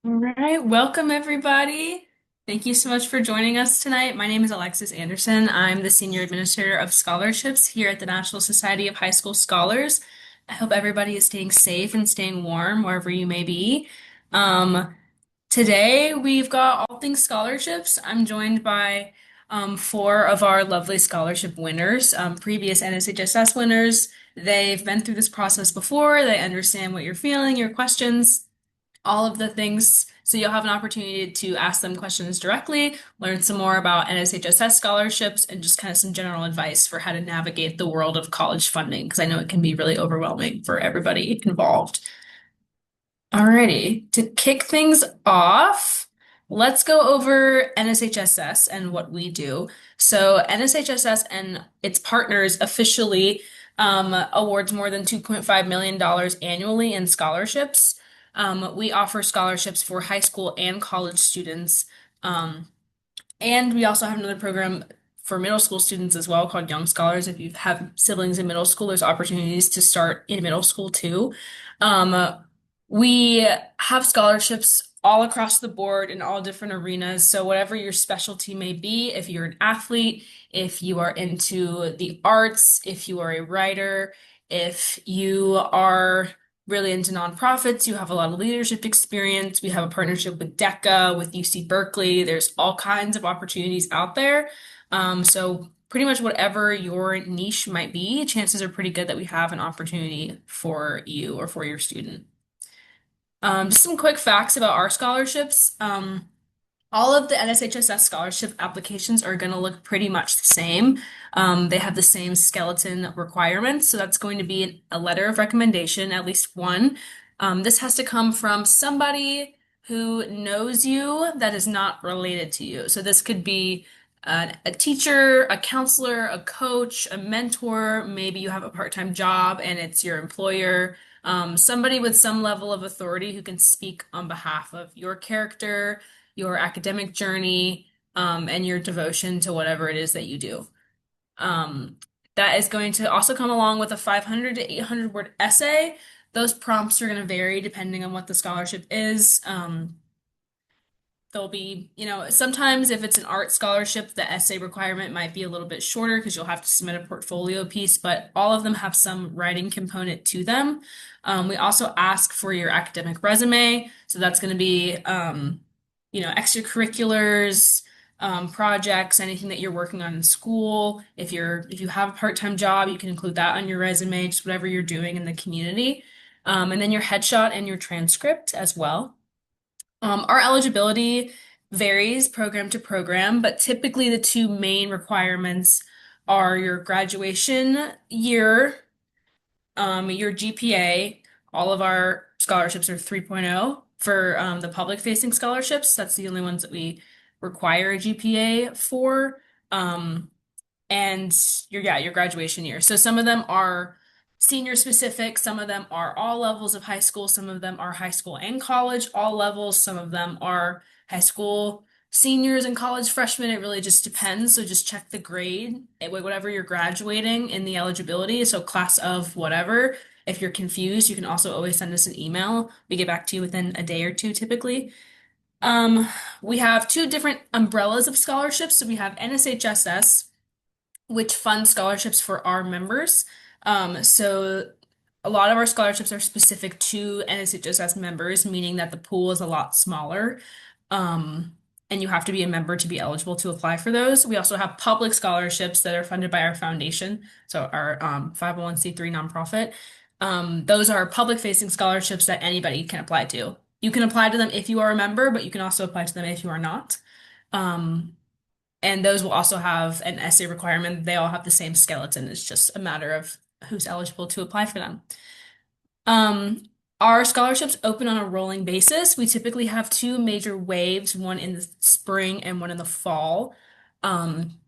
All right, welcome everybody. Thank you so much for joining us tonight. My name is Alexis Anderson. I'm the Senior Administrator of Scholarships here at the National Society of High School Scholars. I hope everybody is staying safe and staying warm wherever you may be. Um, Today we've got all things scholarships. I'm joined by four of our lovely scholarship winners, previous NSHSS winners. They've been through this process before. They understand what you're feeling, your questions, all of the things. So you'll have an opportunity to ask them questions directly, learn some more about NSHSS scholarships, and just kind of some general advice for how to navigate the world of college funding, because I know it can be really overwhelming for everybody involved. Alrighty, to kick things off, let's go over NSHSS and what we do. So NSHSS and its partners officially awards more than $2.5 million annually in scholarships. We offer scholarships for high school and college students. Um, and we also have another program for middle school students as well called Young Scholars. If you have siblings in middle school, there's opportunities to start in middle school too. We have scholarships all across the board in all different arenas. So whatever your specialty may be, if you're an athlete, if you are into the arts, if you are a writer, if you are really into nonprofits. You have a lot of leadership experience. We have a partnership with DECA, with UC Berkeley. There's all kinds of opportunities out there. So pretty much whatever your niche might be, chances are pretty good that we have an opportunity for you or for your student. Just some quick facts about our scholarships. All of the NSHSS scholarship applications are going to look pretty much the same. They have the same skeleton requirements, so that's going to be a letter of recommendation, at least one. This has to come from somebody who knows you that is not related to you. So this could be a teacher, a counselor, a coach, a mentor. Maybe you have a part-time job and it's your employer. Somebody with some level of authority who can speak on behalf of your character, your academic journey, and your devotion to whatever it is that you do. Um, that is going to also come along with a 500 to 800 word essay. Those prompts are going to vary depending on what the scholarship is. There'll be, sometimes if it's an art scholarship, the essay requirement might be a little bit shorter because you'll have to submit a portfolio piece, but all of them have some writing component to them. We also ask for your academic resume. So that's going to be, extracurriculars, projects, anything that you're working on in school. If you have a part-time job, you can include that on your resume, just whatever you're doing in the community. And then your headshot and your transcript as well. Our eligibility varies program to program, but typically the two main requirements are your graduation year, your GPA. All of our scholarships are 3.0 for the public-facing scholarships. That's the only ones that we require a GPA for. Um, and your graduation year. So some of them are senior specific, some of them are all levels of high school, some of them are high school and college, all levels, some of them are high school seniors and college freshmen. It really just depends. So just check the grade, whatever you're graduating in the eligibility. So class of whatever. If you're confused, you can also always send us an email. We get back to you within a day or two typically. Um, we have two different umbrellas of scholarships. So we have NSHSS, which fund scholarships for our members. So a lot of our scholarships are specific to NSHSS members, meaning that the pool is a lot smaller. And you have to be a member to be eligible to apply for those. We also have public scholarships that are funded by our foundation, so our 501(c)(3) nonprofit. Those are public-facing scholarships that anybody can apply to. You can apply to them if you are a member, but you can also apply to them if you are not. Um, and those will also have an essay requirement. They all have the same skeleton. It's just a matter of who's eligible to apply for them. Um, our scholarships open on a rolling basis. We typically have two major waves, one in the spring and one in the fall. Um,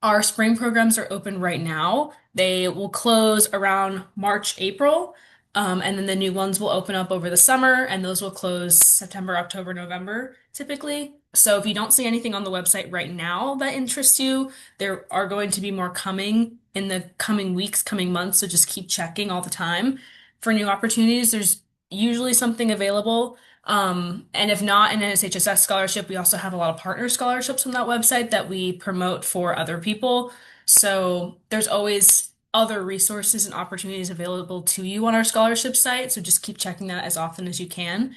our spring programs are open right now. They will close around March, April, and then the new ones will open up over the summer, and those will close September, October, November, typically. So if you don't see anything on the website right now that interests you, there are going to be more coming in the coming weeks, coming months, so just keep checking all the time for new opportunities. There's usually something available. And if not an NSHSS scholarship, we also have a lot of partner scholarships on that website that we promote for other people. So there's always other resources and opportunities available to you on our scholarship site. So just keep checking that as often as you can.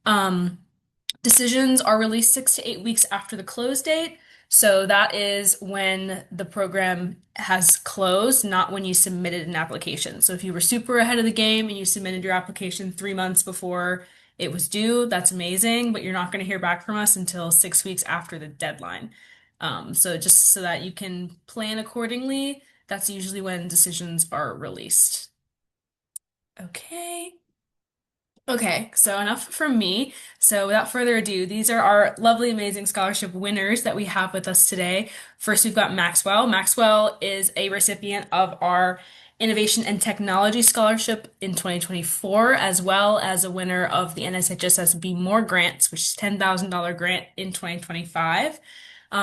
Um, Decisions are released 6 to 8 weeks after the close date. So that is when the program has closed, not when you submitted an application. So if you were super ahead of the game and you submitted your application 3 months before it was due, that's amazing, but you're not going to hear back from us until 6 weeks after the deadline. So just so that you can plan accordingly, that's usually when decisions are released. Okay. Okay, so enough from me. So without further ado, these are our lovely, amazing scholarship winners that we have with us today. First, we've got Maxwell. Maxwell is a recipient of our Innovation and Technology Scholarship in 2024, as well as a winner of the NSHSS Be More Grants, which is $10,000 grant in 2025.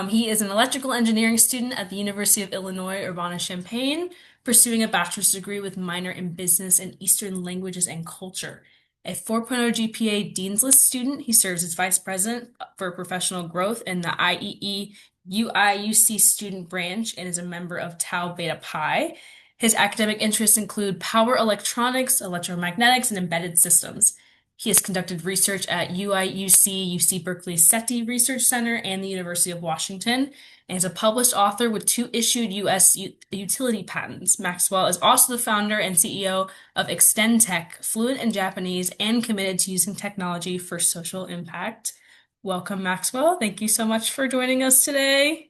He is an electrical engineering student at the University of Illinois, Urbana-Champaign, pursuing a bachelor's degree with minor in business and Eastern languages and culture. A 4.0 GPA Dean's List student, he serves as vice president for professional growth in the IEE UIUC student branch and is a member of Tau Beta Pi. His academic interests include power electronics, electromagnetics, and embedded systems. He has conducted research at UIUC, UC Berkeley SETI Research Center, and the University of Washington, and is a published author with two issued U.S. utility patents. Maxwell is also the founder and CEO of Extend Tech, fluent in Japanese and committed to using technology for social impact. Welcome, Maxwell. Thank you so much for joining us today.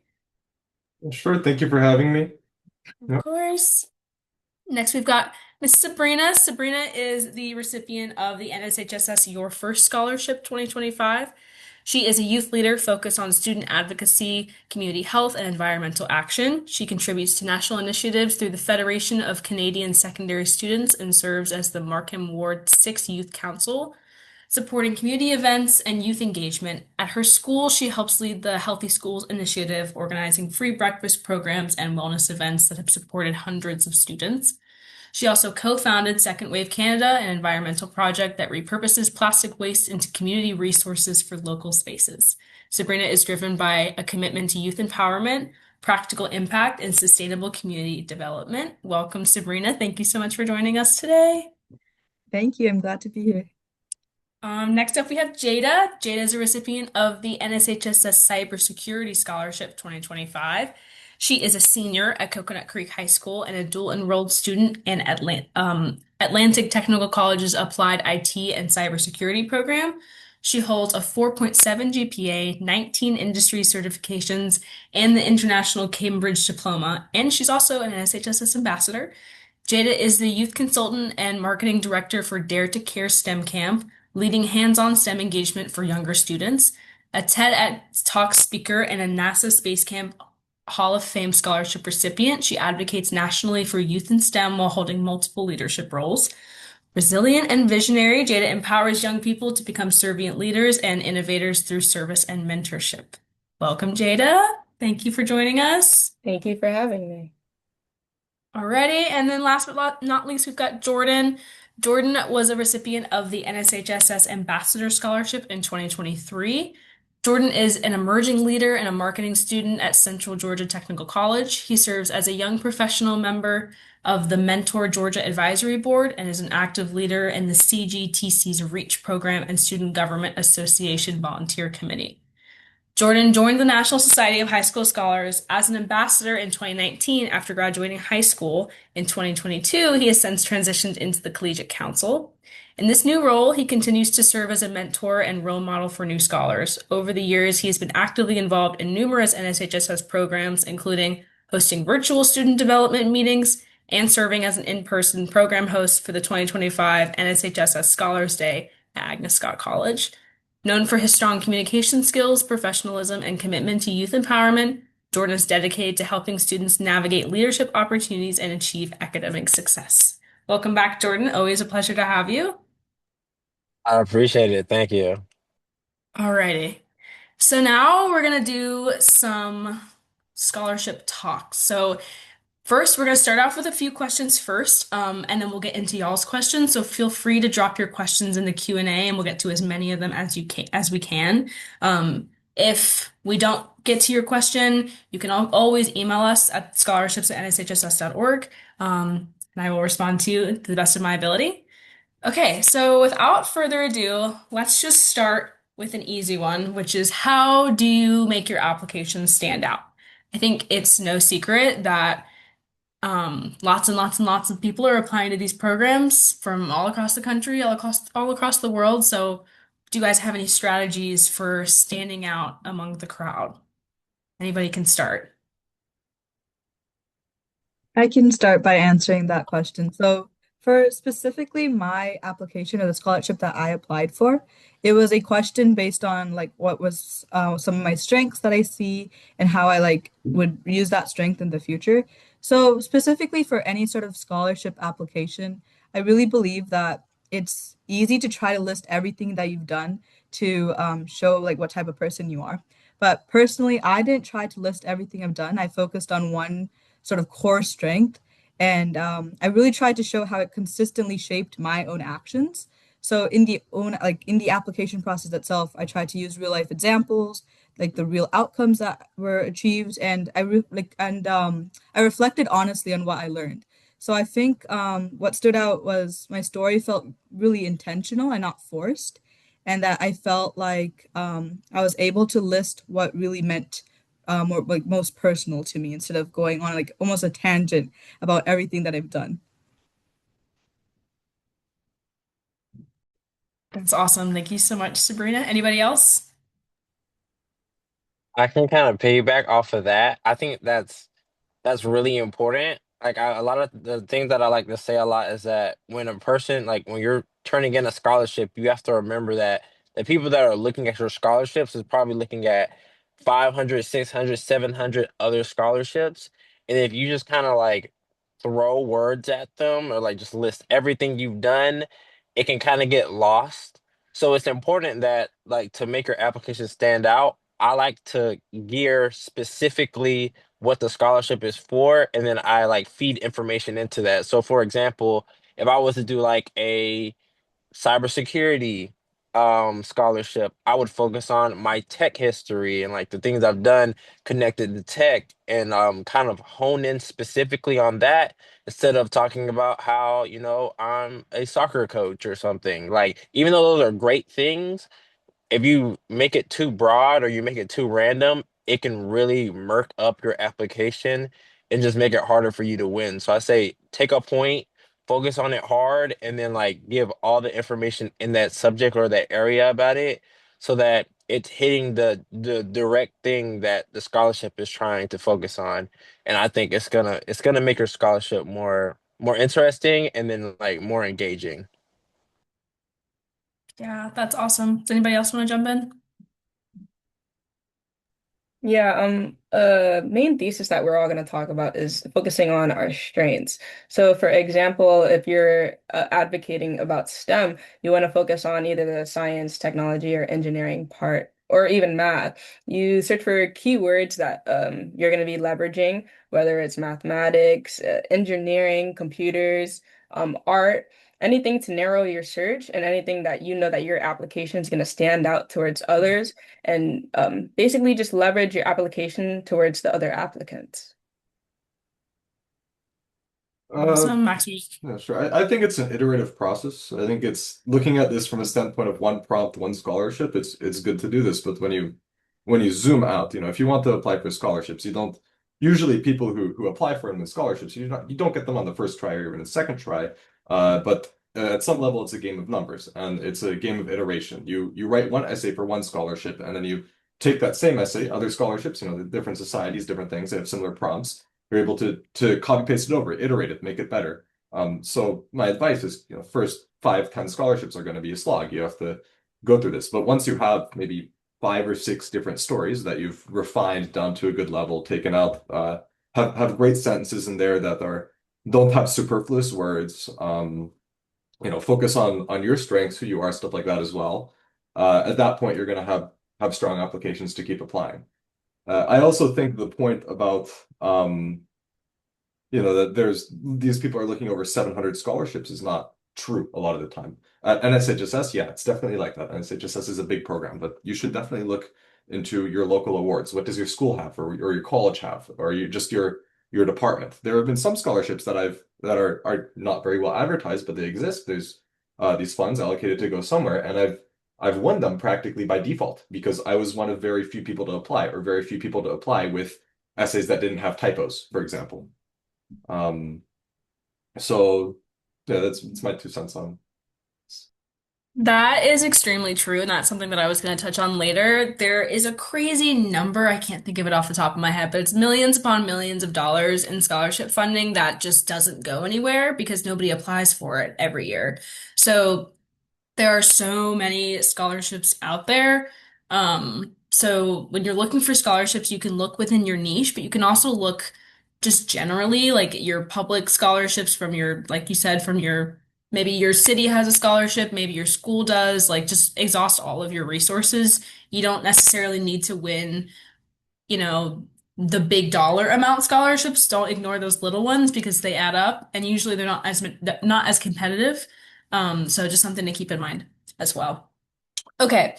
Sure, thank you for having me. Of Yep. course. Next, we've got Miss Sabrina. Sabrina is the recipient of the NSHSS Your First Scholarship 2025. She is a youth leader focused on student advocacy, community health, and environmental action. She contributes to national initiatives through the Federation of Canadian Secondary Students and serves as the Markham Ward 6 Youth Council, supporting community events and youth engagement. At her school, she helps lead the Healthy Schools Initiative, organizing free breakfast programs and wellness events that have supported hundreds of students. She also co-founded Second Wave Canada, an environmental project that repurposes plastic waste into community resources for local spaces. Sabrina is driven by a commitment to youth empowerment, practical impact, and sustainable community development. Welcome, Sabrina. Thank you so much for joining us today. Thank you. I'm glad to be here. Next up, we have Jada. Jada is a recipient of the NSHSS Cybersecurity Scholarship 2025. She is a senior at Coconut Creek High School and a dual-enrolled student in Atlantic Technical College's Applied IT and Cybersecurity program. She holds a 4.7 GPA, 19 industry certifications, and the International Cambridge Diploma, and she's also an NSHSS ambassador. Jada is the youth consultant and marketing director for Dare to Care STEM Camp, leading hands-on STEM engagement for younger students, a TEDx Talk speaker, and a NASA Space Camp Hall of Fame scholarship recipient. She advocates nationally for youth in STEM while holding multiple leadership roles. Resilient and visionary, Jada empowers young people to become servant leaders and innovators through service and mentorship. Welcome, Jada. Thank you for joining us. Thank you for having me. Alrighty, and then last but not least, we've got Jordan. Jordan was a recipient of the NSHSS Ambassador Scholarship in 2023. Jordan is an emerging leader and a marketing student at Central Georgia Technical College. He serves as a young professional member of the Mentor Georgia Advisory Board and is an active leader in the CGTC's REACH program and Student Government Association Volunteer Committee. Jordan joined the National Society of High School Scholars as an ambassador in 2019 after graduating high school. In 2022, he has since transitioned into the Collegiate Council. In this new role, he continues to serve as a mentor and role model for new scholars. Over the years, he has been actively involved in numerous NSHSS programs, including hosting virtual student development meetings and serving as an in-person program host for the 2025 NSHSS Scholars Day at Agnes Scott College. Known for his strong communication skills, professionalism, and commitment to youth empowerment, Jordan is dedicated to helping students navigate leadership opportunities and achieve academic success. Welcome back, Jordan. Always a pleasure to have you. I appreciate it. Thank you. Alrighty. So now we're gonna do some scholarship talks. So First, we're going to start off with a few questions first, and then we'll get into y'all's questions. So feel free to drop your questions in the Q&A, and we'll get to as many of them as we can. If we don't get to your question, you can always email us at scholarships@nshss.org, and I will respond to you to the best of my ability. Okay, so without further ado, let's just start with an easy one, which is how do you make your application stand out? I think it's no secret that lots and lots and lots of people are applying to these programs from all across the country, all across the world. So, do you guys have any strategies for standing out among the crowd? Anybody can start. I can start by answering that question. So, for specifically my application or the scholarship that I applied for, it was a question based on like what was some of my strengths that I see and how I like would use that strength in the future. So, specifically for any sort of scholarship application, I really believe that it's easy to try to list everything that you've done to show like what type of person you are. But personally, I didn't try to list everything I've done. I focused on one sort of core strength. And I really tried to show how it consistently shaped my own actions. So in the application process itself, I tried to use real life examples, like the real outcomes that were achieved, and I reflected honestly on what I learned. So I think what stood out was my story felt really intentional and not forced, and that I felt like I was able to list what really meant or like most personal to me instead of going on like almost a tangent about everything that I've done. That's awesome. Thank you so much, Sabrina. Anybody else? I can kind of piggyback off of that. I think that's really important. Like a lot of the things that I like to say a lot is that when a person like when you're turning in a scholarship, you have to remember that the people that are looking at your scholarships is probably looking at 500, 600, 700 other scholarships. And if you just kind of like throw words at them or like just list everything you've done, it can kind of get lost. So it's important that like to make your application stand out, I like to gear specifically what the scholarship is for, and then I like feed information into that. So for example, if I was to do like a cybersecurity scholarship, I would focus on my tech history and like the things I've done connected to tech and kind of hone in specifically on that instead of talking about how, I'm a soccer coach or something. Like even though those are great things, if you make it too broad or you make it too random, it can really murk up your application and just make it harder for you to win. So I say take a point, focus on it hard, and then like give all the information in that subject or that area about it so that it's hitting the direct thing that the scholarship is trying to focus on. And I think it's gonna make your scholarship more interesting and then like more engaging. Yeah, that's awesome. Does anybody else want to jump in? Yeah, main thesis that we're all going to talk about is focusing on our strengths. So, for example, if you're advocating about STEM, you want to focus on either the science, technology, or engineering part, or even math. You search for keywords that you're going to be leveraging, whether it's mathematics, engineering, computers, art. Anything to narrow your search and anything that you know that your application is going to stand out towards others and basically just leverage your application towards the other applicants. Uh, Awesome, Maxie. yeah, sure. I think it's an iterative process. I think it's looking at this from a standpoint of one prompt, one scholarship. It's good to do this, but when you zoom out, if you want to apply for scholarships, you don't usually people who apply for them in scholarships, you don't get them on the first try or even the second try. But at some level, it's a game of numbers and it's a game of iteration. You write one essay for one scholarship, and then you take that same essay, other scholarships, the different societies, different things, they have similar prompts. You're able to copy paste it over, iterate it, make it better. So my advice is, first 5, 10 scholarships are going to be a slog. You have to go through this. But once you have maybe 5 or 6 different stories that you've refined down to a good level, taken out, have great sentences in there that don't have superfluous words. Focus on your strengths, who you are, stuff like that as well. At that point, you're going to have strong applications to keep applying. I also think the point about that there's these people are looking over 700 scholarships is not true a lot of the time. At NSHSS, yeah, it's definitely like that. NSHSS is a big program, but you should definitely look into your local awards. What does your school have, or your college have, or you just your department? There have been some scholarships that are not very well advertised, but they exist. There's these funds allocated to go somewhere, and I've won them practically by default because I was one of very few people to apply, or very few people to apply with essays that didn't have typos, for example. Um, so yeah, that's my 2 cents on. That is extremely true, and that's something that I was going to touch on later. There is a crazy number, I can't think of it off the top of my head, but it's millions upon millions of dollars in scholarship funding that just doesn't go anywhere because nobody applies for it every year. So there are so many scholarships out there. So when you're looking for scholarships, you can look within your niche, but you can also look just generally, like your public scholarships from your, like you said, from your, maybe your city has a scholarship, maybe your school does, like just exhaust all of your resources. You don't necessarily need to win, you know, the big dollar amount scholarships. Don't ignore those little ones because they add up, and usually they're not as competitive. So just something to keep in mind as well. Okay,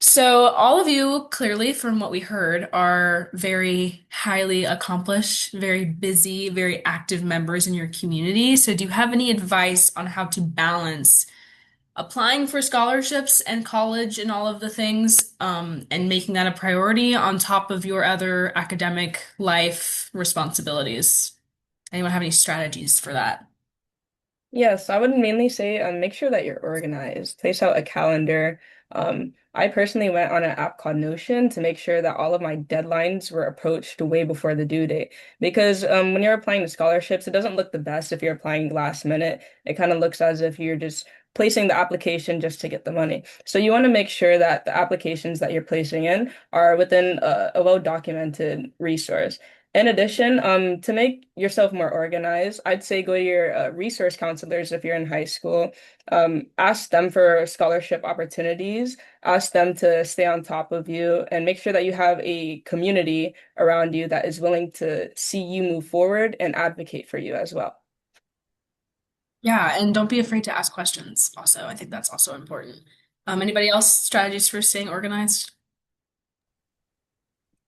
so all of you clearly, from what we heard, are very highly accomplished, very busy, very active members in your community. So do you have any advice on how to balance applying for scholarships and college and all of the things, and making that a priority on top of your other academic life responsibilities? Anyone have any strategies for that? Yes, I would mainly say make sure that you're organized. Place out a calendar. I personally went on an app called Notion to make sure that all of my deadlines were approached way before the due date. Because when you're applying to scholarships, it doesn't look the best if you're applying last minute. It kind of looks as if you're just placing the application just to get the money. So you want to make sure that the applications that you're placing in are within a well-documented resource. In addition, to make yourself more organized, I'd say go to your resource counselors if you're in high school. Ask them for scholarship opportunities, ask them to stay on top of you, and make sure that you have a community around you that is willing to see you move forward and advocate for you as well. Yeah, and don't be afraid to ask questions also. I think that's also important. Anybody else strategies for staying organized?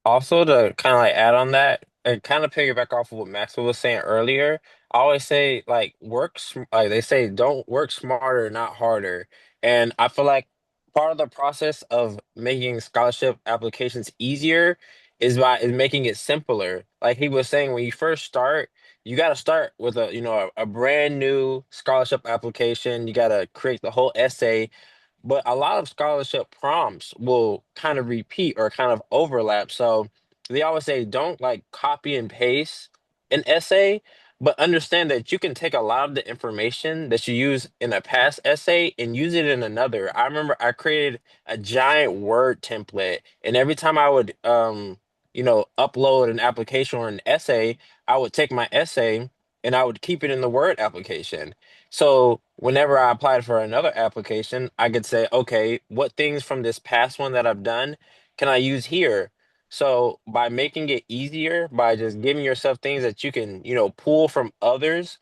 Also, to kind of like add on that, and kind of piggyback off of what Maxwell was saying earlier, I always say like like they say don't work smarter, not harder. And I feel like part of the process of making scholarship applications easier is making it simpler. Like he was saying, when you first start, you got to start with a brand new scholarship application. You got to create the whole essay, but a lot of scholarship prompts will kind of repeat or kind of overlap. So they always say don't like copy and paste an essay, but understand that you can take a lot of the information that you use in a past essay and use it in another. I remember I created a giant Word template, and every time I would upload an application or an essay, I would take my essay and I would keep it in the Word application. So whenever I applied for another application, I could say, okay, what things from this past one that I've done can I use here? So by making it easier, by just giving yourself things that you can, pull from others,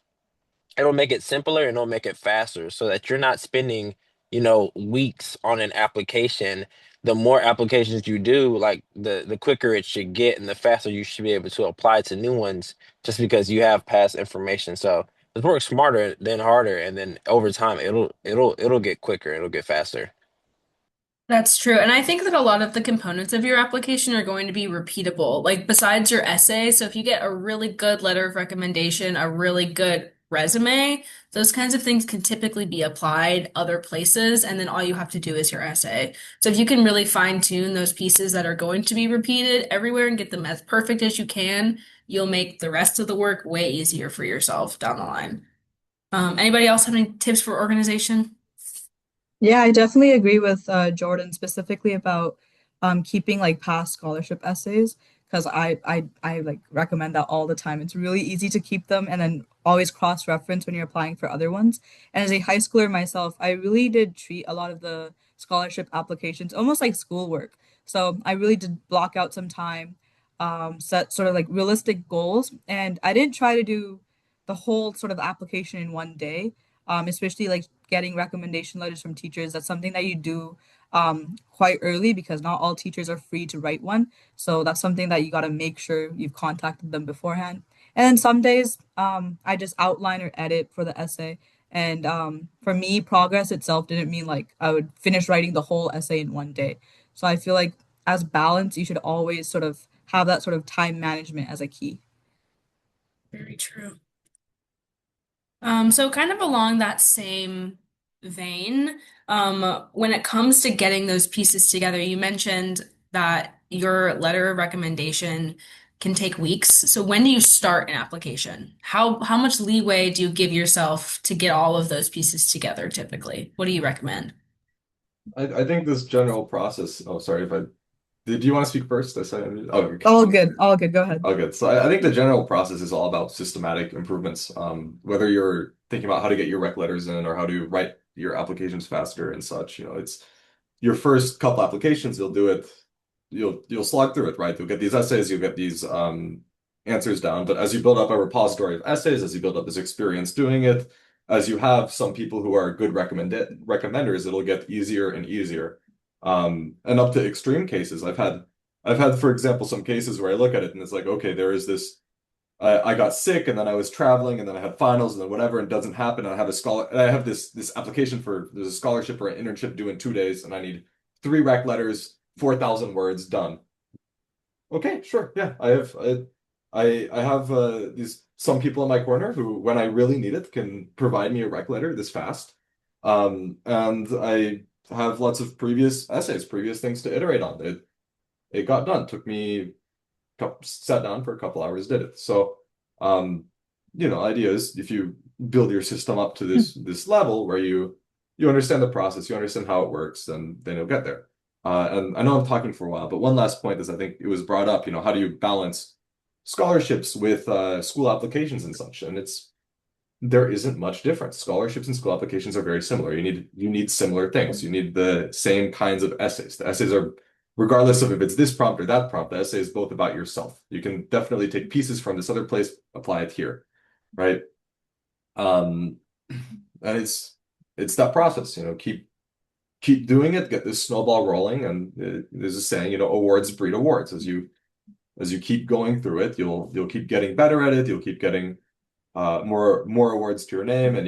it'll make it simpler and it'll make it faster so that you're not spending, weeks on an application. The more applications you do, like the quicker it should get and the faster you should be able to apply to new ones just because you have past information. So let's work smarter than harder, and then over time it'll get quicker, it'll get faster. That's true. And I think that a lot of the components of your application are going to be repeatable. Like besides your essay, so if you get a really good letter of recommendation, a really good resume, those kinds of things can typically be applied other places, and then all you have to do is your essay. So if you can really fine tune those pieces that are going to be repeated everywhere and get them as perfect as you can, you'll make the rest of the work way easier for yourself down the line. Anybody else have any tips for organization? Yeah, I definitely agree with Jordan specifically about keeping like past scholarship essays because I like recommend that all the time. It's really easy to keep them and then always cross-reference when you're applying for other ones. And as a high schooler myself, I really did treat a lot of the scholarship applications almost like schoolwork. So I really did block out some time set sort of like realistic goals. And I didn't try to do the whole sort of application in one day, especially like getting recommendation letters from teachers. That's something that you do quite early because not all teachers are free to write one. So that's something that you got to make sure you've contacted them beforehand. And then some days I just outline or edit for the essay. And for me, progress itself didn't mean like I would finish writing the whole essay in one day. So I feel like as balance, you should always sort of have that sort of time management as a key. Very true. So kind of along that same vein, when it comes to getting those pieces together, you mentioned that your letter of recommendation can take weeks. So when do you start an application? How much leeway do you give yourself to get all of those pieces together typically? What do you recommend? I think this general process. Oh, sorry if I did. You want to speak first? I said. Oh, okay. All good, all good. Go ahead. Oh, good. So I think the general process is all about systematic improvements. Whether you're thinking about how to get your rec letters in or how to write your applications faster and such, it's your first couple applications, you'll do it, you'll slog through it, right? You'll get these essays, you'll get these answers down. But as you build up a repository of essays, as you build up this experience doing it, as you have some people who are good recommenders, it'll get easier and easier. And up to extreme cases. I've had, for example, some cases where I look at it and it's like, okay, there is this. I got sick and then I was traveling and then I had finals and then whatever and it doesn't happen. And I have this application for there's a scholarship or an internship due in 2 days and I need 3 rec letters, 4,000 words done. Okay, sure, yeah, I have these some people in my corner who, when I really need it, can provide me a rec letter this fast. And I have lots of previous essays, previous things to iterate on. It got done. Took me sat down for a couple hours, did it. So, idea is if you build your system up to this level where you understand the process, you understand how it works, then you'll get there. And I know I'm talking for a while, but one last point is I think it was brought up, how do you balance scholarships with school applications and such? And there isn't much difference. Scholarships and school applications are very similar. You need similar things. You need the same kinds of essays. The essays are, regardless of if it's this prompt or that prompt, the essay is both about yourself. You can definitely take pieces from this other place, apply it here, right? And it's that process, keep doing it, get this snowball rolling, and there's a saying, awards breed awards. As you keep going through it, you'll keep getting better at it. You'll keep getting more awards to your name, and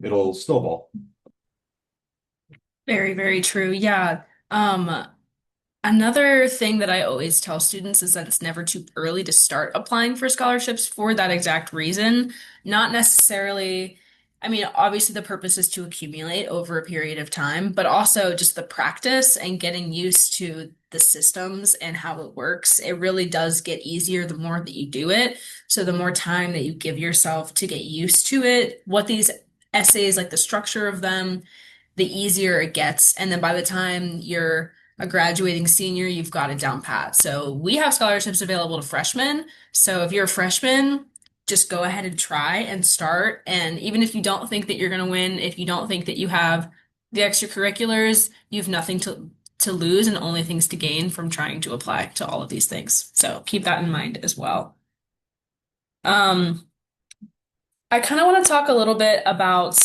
it'll snowball. Very, very true. Yeah. Another thing that I always tell students is that it's never too early to start applying for scholarships for that exact reason. Not necessarily, I mean, obviously the purpose is to accumulate over a period of time, but also just the practice and getting used to the systems and how it works. It really does get easier the more that you do it. So the more time that you give yourself to get used to it, what these essays, like the structure of them, the easier it gets. And then by the time you're a graduating senior, you've got it down pat. So we have scholarships available to freshmen. So if you're a freshman, just go ahead and try and start. And even if you don't think that you're going to win, if you don't think that you have the extracurriculars, you have nothing to lose and only things to gain from trying to apply to all of these things. So keep that in mind as well. Um, I kind of want to talk a little bit about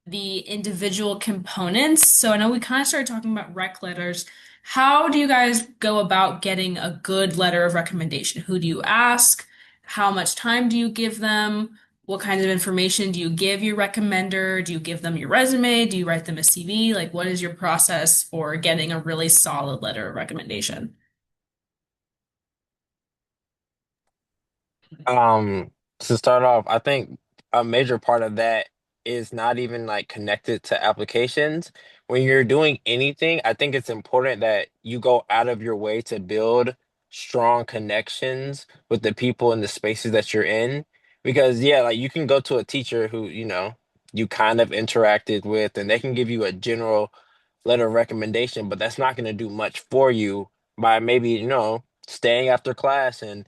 the individual components. So I know we kind of started talking about rec letters. How do you guys go about getting a good letter of recommendation? Who do you ask? How much time do you give them? What kinds of information do you give your recommender? Do you give them your resume? Do you write them a CV? Like, what is your process for getting a really solid letter of recommendation? Um, to start off, I think a major part of that is not even like connected to applications. When you're doing anything, I think it's important that you go out of your way to build strong connections with the people and the spaces that you're in. Because yeah, like you can go to a teacher who, you kind of interacted with and they can give you a general letter of recommendation, but that's not going to do much for you by maybe, staying after class and,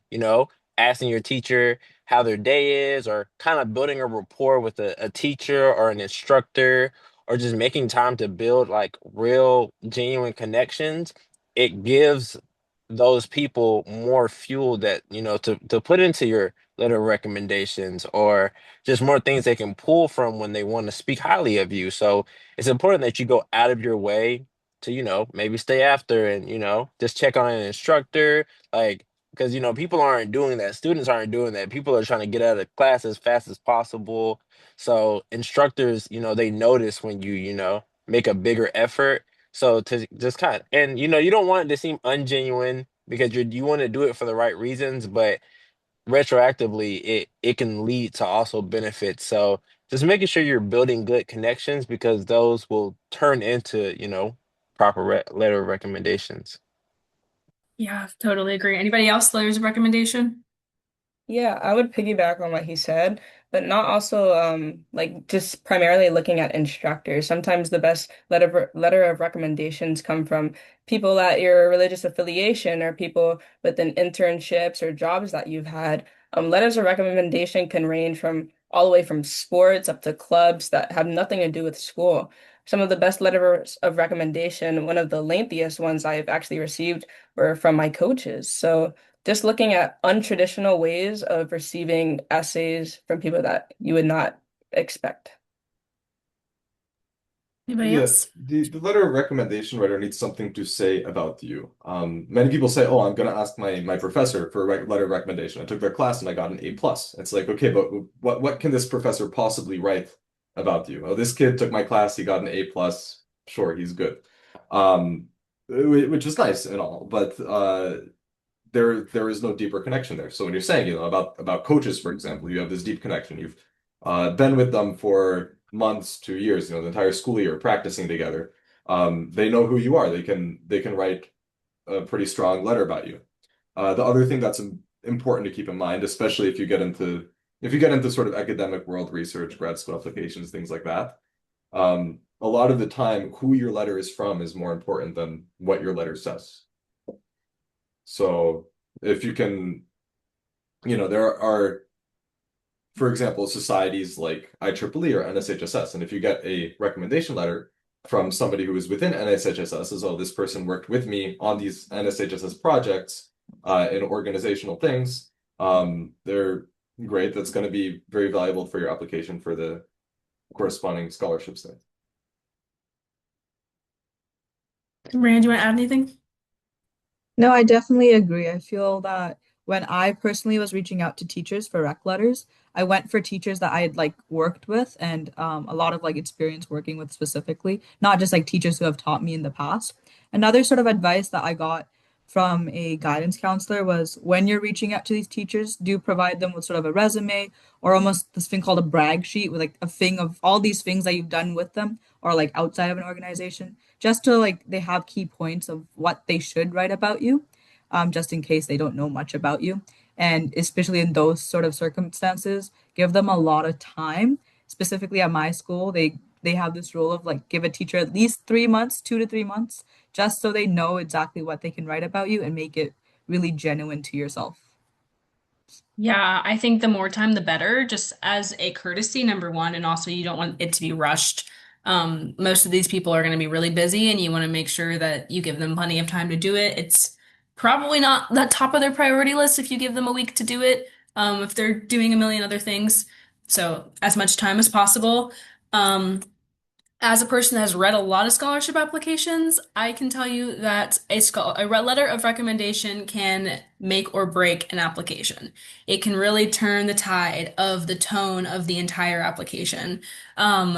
asking your teacher how their day is, or kind of building a rapport with a teacher or an instructor, or just making time to build like real, genuine connections. It gives those people more fuel that, to put into your letter of recommendations, or just more things they can pull from when they want to speak highly of you. So it's important that you go out of your way to, maybe stay after and, just check on an instructor. Like, because, people aren't doing that. Students aren't doing that. People are trying to get out of class as fast as possible. So instructors, they notice when you make a bigger effort. So to just kind of, and you don't want it to seem ungenuine because you want to do it for the right reasons, but retroactively it can lead to also benefits. So just making sure you're building good connections because those will turn into, proper letter of recommendations. Yeah, totally agree. Anybody else? Letters of recommendation? Yeah, I would piggyback on what he said, but not also like just primarily looking at instructors. Sometimes the best letter of recommendations come from people at your religious affiliation or people within internships or jobs that you've had. Letters of recommendation can range from all the way from sports up to clubs that have nothing to do with school. Some of the best letters of recommendation, one of the lengthiest ones I've actually received were from my coaches. So just looking at untraditional ways of receiving essays from people that you would not expect. Anybody Yeah, else? the letter of recommendation writer needs something to say about you. Many people say, "Oh, I'm going to ask my professor for a letter of recommendation. I took their class and I got an A plus." It's like, okay, but what can this professor possibly write about you? Oh, this kid took my class, he got an A plus. Sure, he's good, which is nice and all, but there is no deeper connection there. So when you're saying, about coaches, for example, you have this deep connection. You've been with them for months to years, the entire school year practicing together. They know who you are. They can write a pretty strong letter about you. The other thing that's important to keep in mind, especially if you get into sort of academic world research, grad school applications, things like that, a lot of the time, who your letter is from is more important than what your letter says. So if you can, there are, for example, societies like IEEE or NSHSS, and if you get a recommendation letter from somebody who is within NSHSS, as oh, this person worked with me on these NSHSS projects in organizational things, they're great. That's going to be very valuable for your application for the corresponding scholarships there. Rand, you want to add anything? No, I definitely agree. I feel that when I personally was reaching out to teachers for rec letters, I went for teachers that I had like worked with and a lot of like experience working with specifically, not just like teachers who have taught me in the past. Another sort of advice that I got from a guidance counselor was when you're reaching out to these teachers, do provide them with sort of a resume or almost this thing called a brag sheet with like a thing of all these things that you've done with them or like outside of an organization just to like they have key points of what they should write about you, just in case they don't know much about you. And especially in those sort of circumstances, give them a lot of time. Specifically at my school, they have this rule of like give a teacher at least 3 months, 2 to 3 months, just so they know exactly what they can write about you and make it really genuine to yourself. Yeah, I think the more time, the better, just as a courtesy, number one, and also you don't want it to be rushed. Most of these people are going to be really busy, and you want to make sure that you give them plenty of time to do it. It's probably not the top of their priority list if you give them a week to do it, if they're doing a million other things. So as much time as possible. Um, as a person that has read a lot of scholarship applications, I can tell you that a letter of recommendation can make or break an application. It can really turn the tide of the tone of the entire application.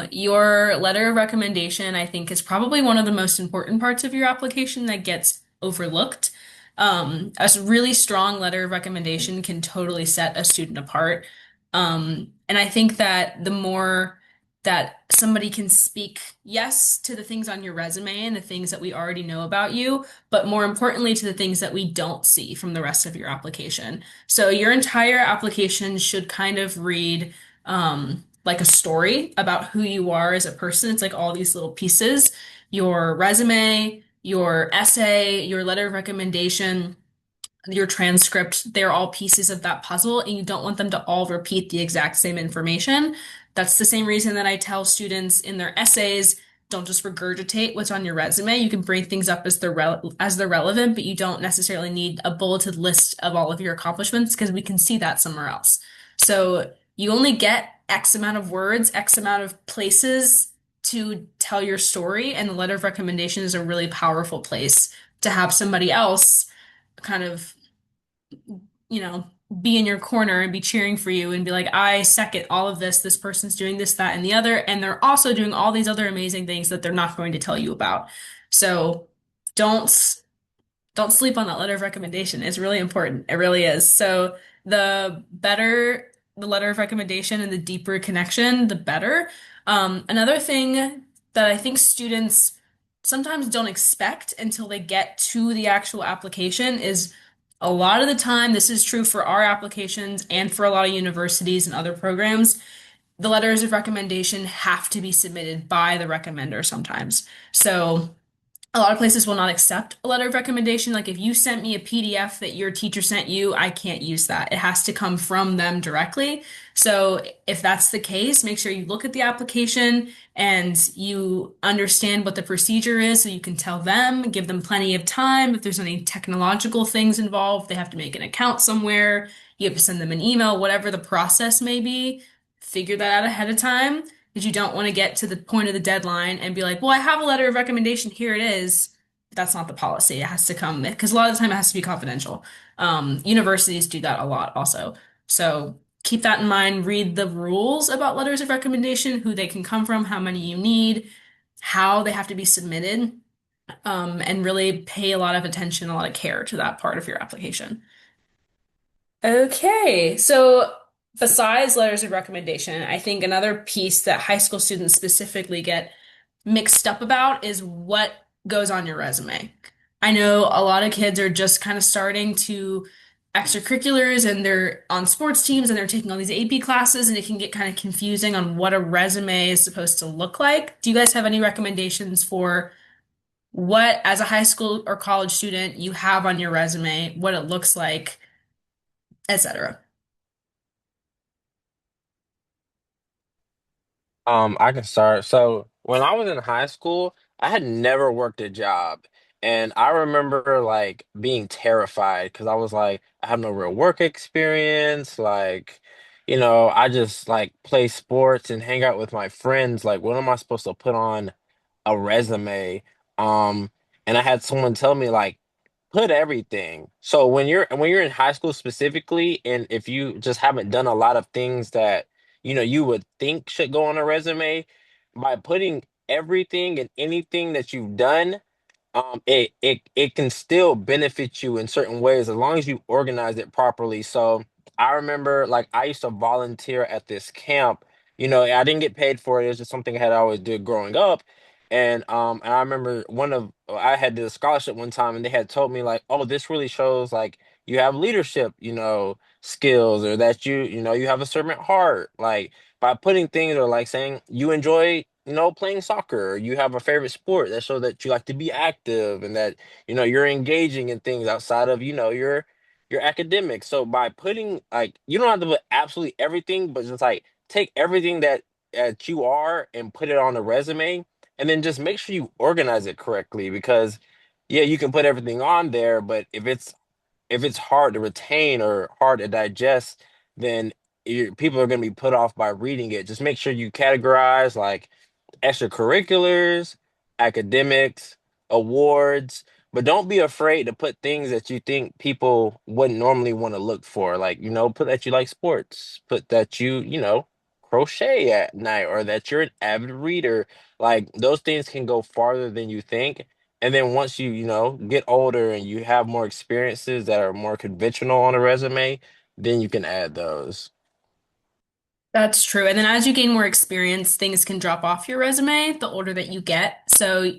Your letter of recommendation, I think, is probably one of the most important parts of your application that gets overlooked. Really strong letter of recommendation can totally set a student apart. And I think that the more that somebody can speak yes to the things on your resume and the things that we already know about you, but more importantly to the things that we don't see from the rest of your application. So your entire application should kind of read like a story about who you are as a person. It's like all these little pieces, your resume, your essay, your letter of recommendation, your transcript, they're all pieces of that puzzle, and you don't want them to all repeat the exact same information. That's the same reason that I tell students in their essays, Don't just regurgitate what's on your resume. You can bring things up as they're relevant, but you don't necessarily need a bulleted list of all of your accomplishments because we can see that somewhere else. So you only get X amount of words, X amount of places to tell your story, and the letter of recommendation is a really powerful place to have somebody else kind of, be in your corner and be cheering for you and be like, I second all of this. This person's doing this, that, and the other. And they're also doing all these other amazing things that they're not going to tell you about. So don't don't sleep on that letter of recommendation. It's really important. It really is. So the better the letter of recommendation and the deeper connection, the better. Another thing that I think students sometimes don't expect until they get to the actual application is a lot of the time, this is true for our applications and for a lot of universities and other programs, the letters of recommendation have to be submitted by the recommender sometimes. So a lot of places will not accept a letter of recommendation. Like if you sent me a PDF that your teacher sent you, I can't use that. It has to come from them directly. So if that's the case, make sure you look at the application and you understand what the procedure is so you can tell them, give them plenty of time. If there's any technological things involved, they have to make an account somewhere, you have to send them an email, whatever the process may be, figure that out ahead of time because you don't want to get to the point of the deadline and be like, well, I have a letter of recommendation, here it is. That's not the policy. It has to come because a lot of the time it has to be confidential. Universities do that a lot also. So keep that in mind. Read the rules about letters of recommendation, who they can come from, how many you need, how they have to be submitted, and really pay a lot of attention, a lot of care to that part of your application. Okay, so besides letters of recommendation, I think another piece that high school students specifically get mixed up about is what goes on your resume. I know a lot of kids are just kind of starting to extracurriculars and they're on sports teams and they're taking all these AP classes and it can get kind of confusing on what a resume is supposed to look like. Do you guys have any recommendations for what, as a high school or college student, you have on your resume, what it looks like, etc.? I can start. So when I was in high school, I had never worked a job. And I remember like being terrified because I was like, I have no real work experience. Like, I just like play sports and hang out with my friends. Like, what am I supposed to put on a resume? Um, and I had someone tell me like, put everything. So when you're in high school specifically, and if you just haven't done a lot of things that you would think should go on a resume, by putting everything and anything that you've done, it can still benefit you in certain ways as long as you organize it properly. So I remember like I used to volunteer at this camp. I didn't get paid for it. It's just something I had always did growing up. And I remember I had did a scholarship one time and they had told me like, oh, this really shows like you have leadership, skills, or that you have a servant heart. Like by putting things, or like saying you enjoy playing soccer, or you have a favorite sport, that shows that you like to be active and that you're engaging in things outside of your academics. So by putting, like, you don't have to put absolutely everything, but just like take everything that you are and put it on a resume, and then just make sure you organize it correctly, because yeah, you can put everything on there, but if it's hard to retain or hard to digest, then people are going to be put off by reading it. Just make sure you categorize like extracurriculars, academics, awards, but don't be afraid to put things that you think people wouldn't normally want to look for. Like, put that you like sports, put that crochet at night, or that you're an avid reader. Like, those things can go farther than you think. And then once get older and you have more experiences that are more conventional on a resume, then you can add those. That's true. And then as you gain more experience, things can drop off your resume the older that you get. So,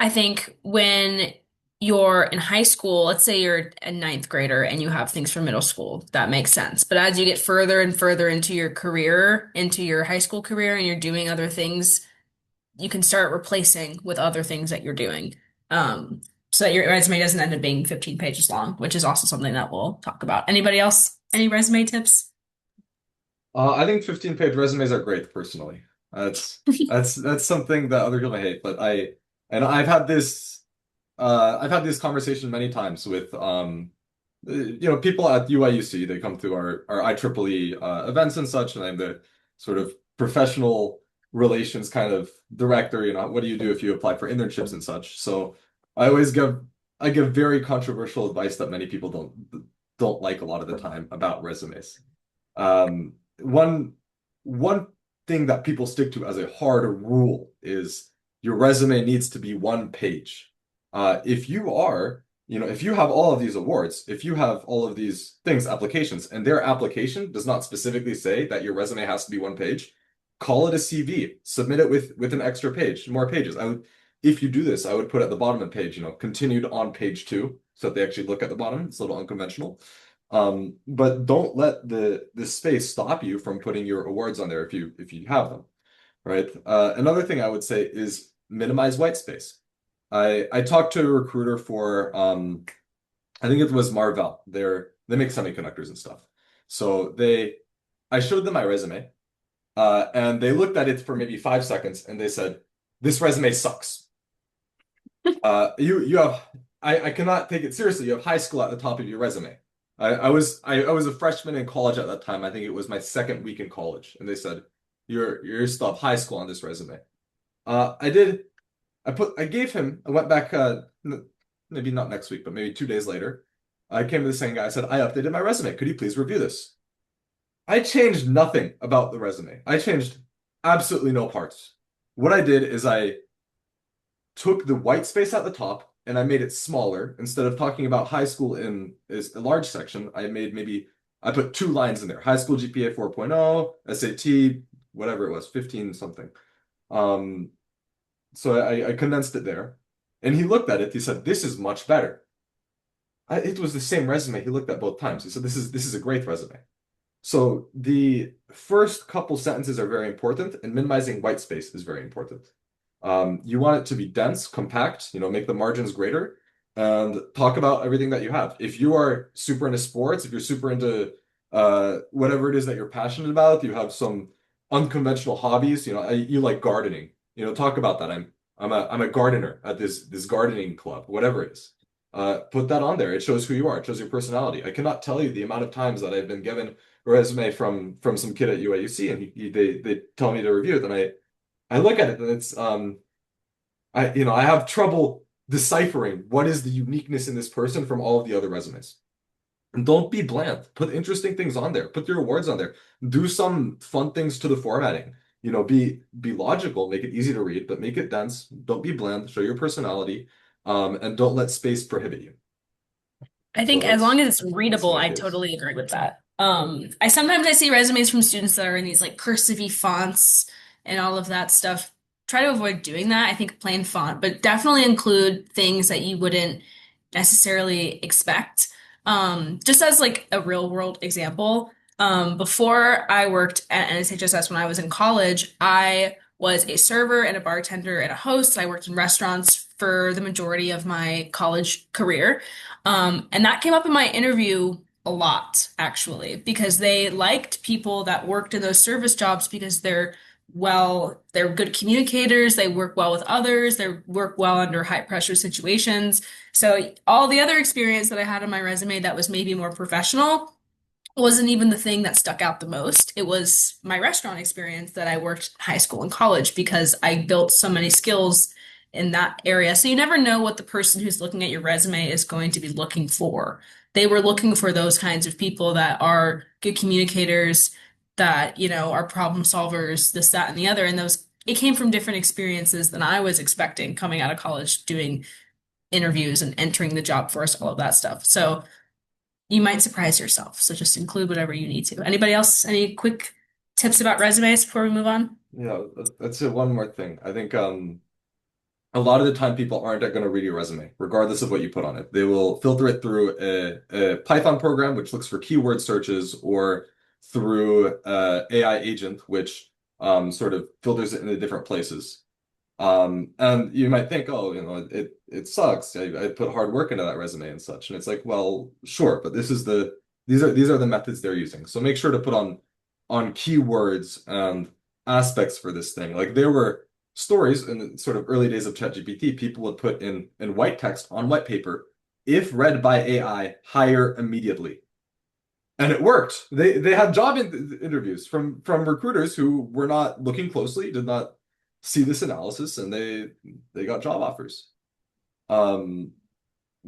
I think when you're in high school, let's say you're a ninth grader and you have things from middle school, that makes sense. But as you get further and further into your career, into your high school career, and you're doing other things, you can start replacing with other things that you're doing. So that your resume doesn't end up being 15 pages long, which is also something that we'll talk about. Anybody else? Any resume tips? I think 15-page resumes are great personally. That's something that other people hate, but I've had this conversation many times with people at UIUC. They come to our IEEE events and such, and I'm the sort of professional relations kind of director. What do you do if you apply for internships and such? So I give very controversial advice that many people don't like a lot of the time about resumes. Um, one thing that people stick to as a hard rule is your resume needs to be one page. If you have all of these awards, if you have all of these things, applications, and their application does not specifically say that your resume has to be one page, call it a CV, submit it with an extra page, more pages. If you do this, I would put at the bottom of the page, continued on page 2, so that they actually look at the bottom. It's a little unconventional. But don't let the space stop you from putting your awards on there if you have them, right? Another thing I would say is minimize white space. I talked to a recruiter for I think it was Marvell. They make semiconductors and stuff. So I showed them my resume, and they looked at it for maybe 5 seconds and they said, "This resume sucks." You have I cannot take it seriously. You have high school at the top of your resume. I was a freshman in college at that time. I think it was my second week in college, and they said, "You're still high school on this resume." I did. I gave him. I went back. Maybe not next week, but maybe 2 days later. I came to the same guy. I said, "I updated my resume. Could you please review this?" I changed nothing about the resume. I changed absolutely no parts. What I did is I took the white space at the top and I made it smaller. Instead of talking about high school in is a large section, I put 2 lines in there. High school GPA 4.0, SAT, whatever it was, 15 something. So I condensed it there. And he looked at it. He said, "This is much better." It was the same resume. He looked at both times. He said, "This is a great resume." So the first couple sentences are very important, and minimizing white space is very important. You want it to be dense, compact, make the margins greater, and talk about everything that you have. If you are super into sports, if you're super into whatever it is that you're passionate about, you have some unconventional hobbies, you like gardening, talk about that. I'm a gardener at this gardening club, whatever it is. Put that on there. It shows who you are. It shows your personality. I cannot tell you the amount of times that I've been given a resume from some kid at UIUC, and they tell me to review it, and I look at it and it's I have trouble deciphering what is the uniqueness in this person from all of the other resumes. And don't be bland. Put interesting things on there. Put your awards on there. Do some fun things to the formatting. Be logical, make it easy to read, but make it dense. Don't be bland. Show your personality, and don't let space prohibit you. I think So as long as it's that's readable, my I case. totally agree with that. I see resumes from students that are in these like cursive fonts and all of that stuff. Try to avoid doing that. I think plain font, but definitely include things that you wouldn't necessarily expect. Just as like a real world example, before I worked at NSHSS when I was in college, I was a server and a bartender and a host. I worked in restaurants for the majority of my college career. And that came up in my interview a lot, actually, because they liked people that worked in those service jobs because they're good communicators, they work well with others, they work well under high pressure situations. So all the other experience that I had on my resume that was maybe more professional wasn't even the thing that stuck out the most. It was my restaurant experience that I worked in high school and college because I built so many skills in that area. So you never know what the person who's looking at your resume is going to be looking for. They were looking for those kinds of people that are good communicators, that, are problem solvers, this, that, and the other. And it came from different experiences than I was expecting coming out of college, doing interviews and entering the job force, all of that stuff. So you might surprise yourself. So just include whatever you need to. Anybody else? Any quick tips about resumes before we move on? Yeah, that's it. One more thing. I think a lot of the time people aren't going to read your resume, regardless of what you put on it. They will filter it through a Python program, which looks for keyword searches, or through AI agent, which sort of filters it into different places. And you might think, oh, it sucks. I put hard work into that resume and such. And it's like, well, sure, but these are the methods they're using. So make sure to put on keywords and aspects for this thing. Like there were stories in the sort of early days of ChatGPT, people would put in white text on white paper, if read by AI, hire immediately. And it worked. They had job interviews from recruiters who were not looking closely, did not see this analysis, and they got job offers. Um,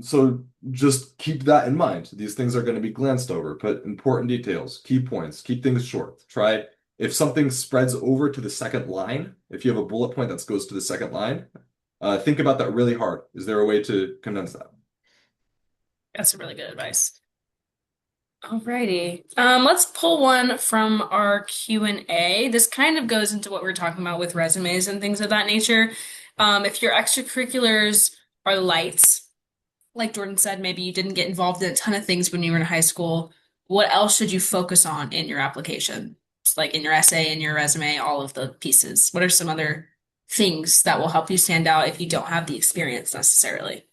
so just keep that in mind. These things are going to be glanced over. Put important details, key points, keep things short. Try if something spreads over to the second line, if you have a bullet point that goes to the second line, think about that really hard. Is there a way to condense that? That's really good advice. Alrighty. Let's pull one from our Q&A. This kind of goes into what we're talking about with resumes and things of that nature. If your extracurriculars are light, like Jordan said, maybe you didn't get involved in a ton of things when you were in high school, what else should you focus on in your application? Just like in your essay, in your resume, all of the pieces. What are some other things that will help you stand out if you don't have the experience necessarily?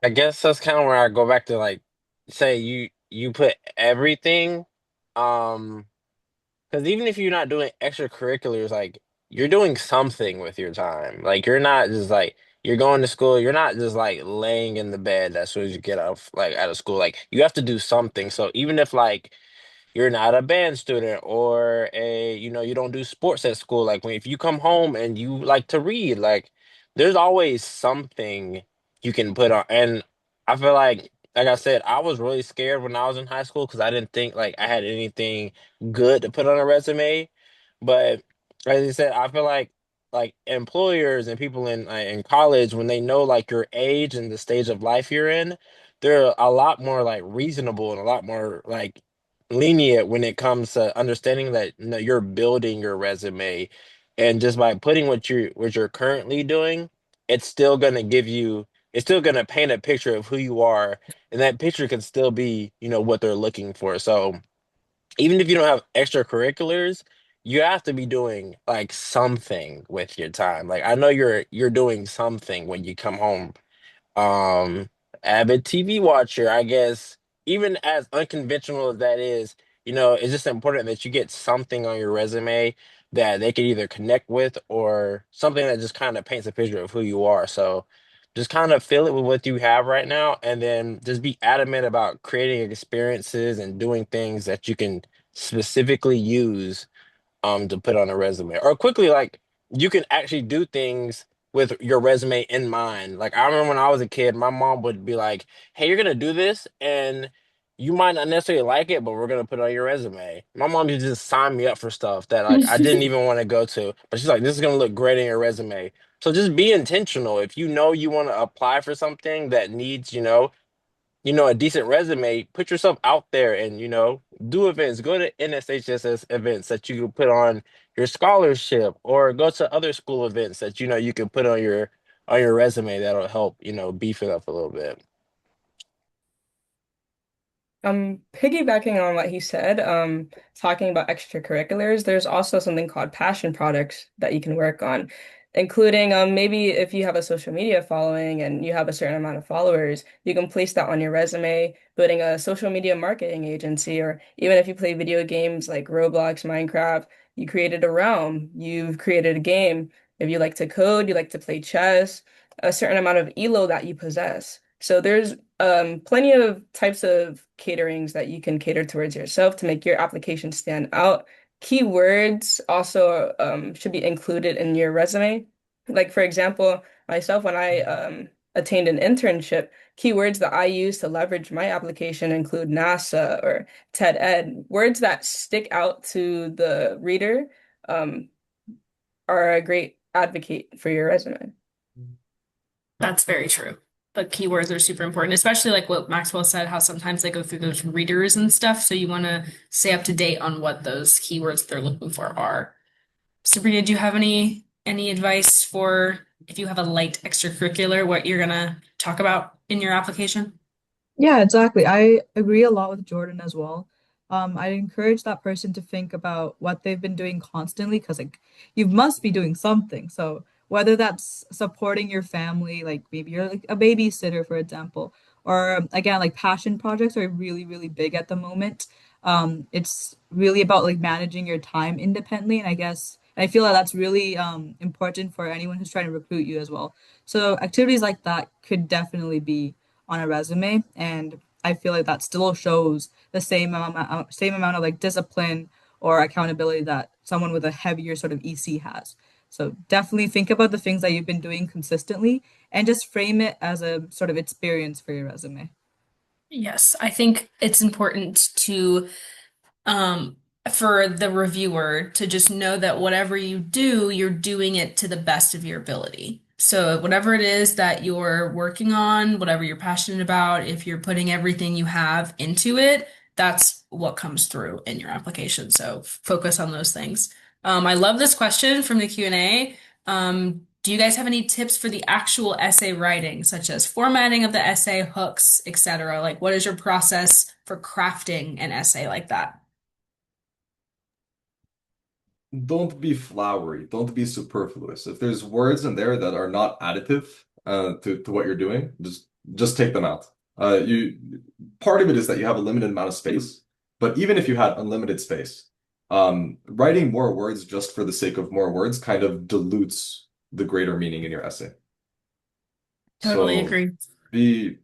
I guess that's kind of where I go back to like say you put everything, um because even if you're not doing extracurriculars, like you're doing something with your time. Like you're not just like you're going to school, you're not just like laying in the bed as soon as you get out of school. Like you have to do something. So even if like you're not a band student or you don't do sports at school, like if you come home and you like to read, like there's always something you can put on. And I feel like I said, I was really scared when I was in high school because I didn't think like I had anything good to put on a resume. But as I said, I feel like employers and people in college, when they know like your age and the stage of life you're in, they're a lot more like reasonable and a lot more like lenient when it comes to understanding that you're building your resume, and just by putting what you're currently doing, it's still gonna give you it's still gonna paint a picture of who you are, and that picture can still be what they're looking for. So even if you don't have extracurriculars, you have to be doing like something with your time. Like I know you're doing something when you come home. um, Avid TV watcher, I guess. Even as unconventional as that is, it's just important that you get something on your resume that they can either connect with or something that just kind of paints a picture of who you are. So just kind of fill it with what you have right now, and then just be adamant about creating experiences and doing things that you can specifically use to put on a resume. Or quickly, like you can actually do things with your resume in mind. Like I remember when I was a kid, my mom would be like, "Hey, you're gonna do this, and you might not necessarily like it, but we're gonna put it on your resume." My mom used to just sign me up for stuff that like I didn't even want to go to, but she's like, "This is gonna look great in your resume." So just be intentional. If you know you want to apply for something that needs, a decent resume, put yourself out there and, do events, go to NSHSS events that you can put on your scholarship, or go to other school events that, you can put on your resume that'll help, beef it up a little bit. Piggybacking on what he said, talking about extracurriculars, there's also something called passion products that you can work on, including maybe if you have a social media following and you have a certain amount of followers, you can place that on your resume, building a social media marketing agency, or even if you play video games like Roblox, Minecraft, you created a realm, you've created a game. If you like to code, you like to play chess, a certain amount of elo that you possess. So there's plenty of types of caterings that you can cater towards yourself to make your application stand out. Keywords also should be included in your resume. Like for example, myself when I attained an internship, keywords that I use to leverage my application include NASA or TED Ed. Words that stick out to the reader um, are a great advocate for your resume. That's very true. The keywords are super important, especially like what Maxwell said, how sometimes they go through those readers and stuff. So you want to stay up to date on what those keywords they're looking for are. Sabrina, do you have any advice for if you have a light extracurricular, what you're gonna talk about in your application? Yeah, exactly. I agree a lot with Jordan as well. I encourage that person to think about what they've been doing constantly because like you must be doing something. So whether that's supporting your family, like maybe you're like a babysitter, for example, or again, like passion projects are really, really big at the moment. It's really about like managing your time independently, and I feel that that's really important for anyone who's trying to recruit you as well. So activities like that could definitely be on a resume, and I feel like that still shows the same amount of like discipline or accountability that someone with a heavier sort of EC has. So definitely think about the things that you've been doing consistently and just frame it as a sort of experience for your resume. Yes, I think it's important to um, for the reviewer to just know that whatever you do, you're doing it to the best of your ability. So, whatever it is that you're working on, whatever you're passionate about, if you're putting everything you have into it, that's what comes through in your application. So, focus on those things. I love this question from the Q&A. Do you guys have any tips for the actual essay writing, such as formatting of the essay, hooks, etc.? Like, what is your process for crafting an essay like that? Don't be flowery. Don't be superfluous. If there's words in there that are not additive to what you're doing, just take them out. You Part of it is that you have a limited amount of space, but even if you had unlimited space, writing more words just for the sake of more words kind of dilutes the greater meaning in your essay. Totally So agree. be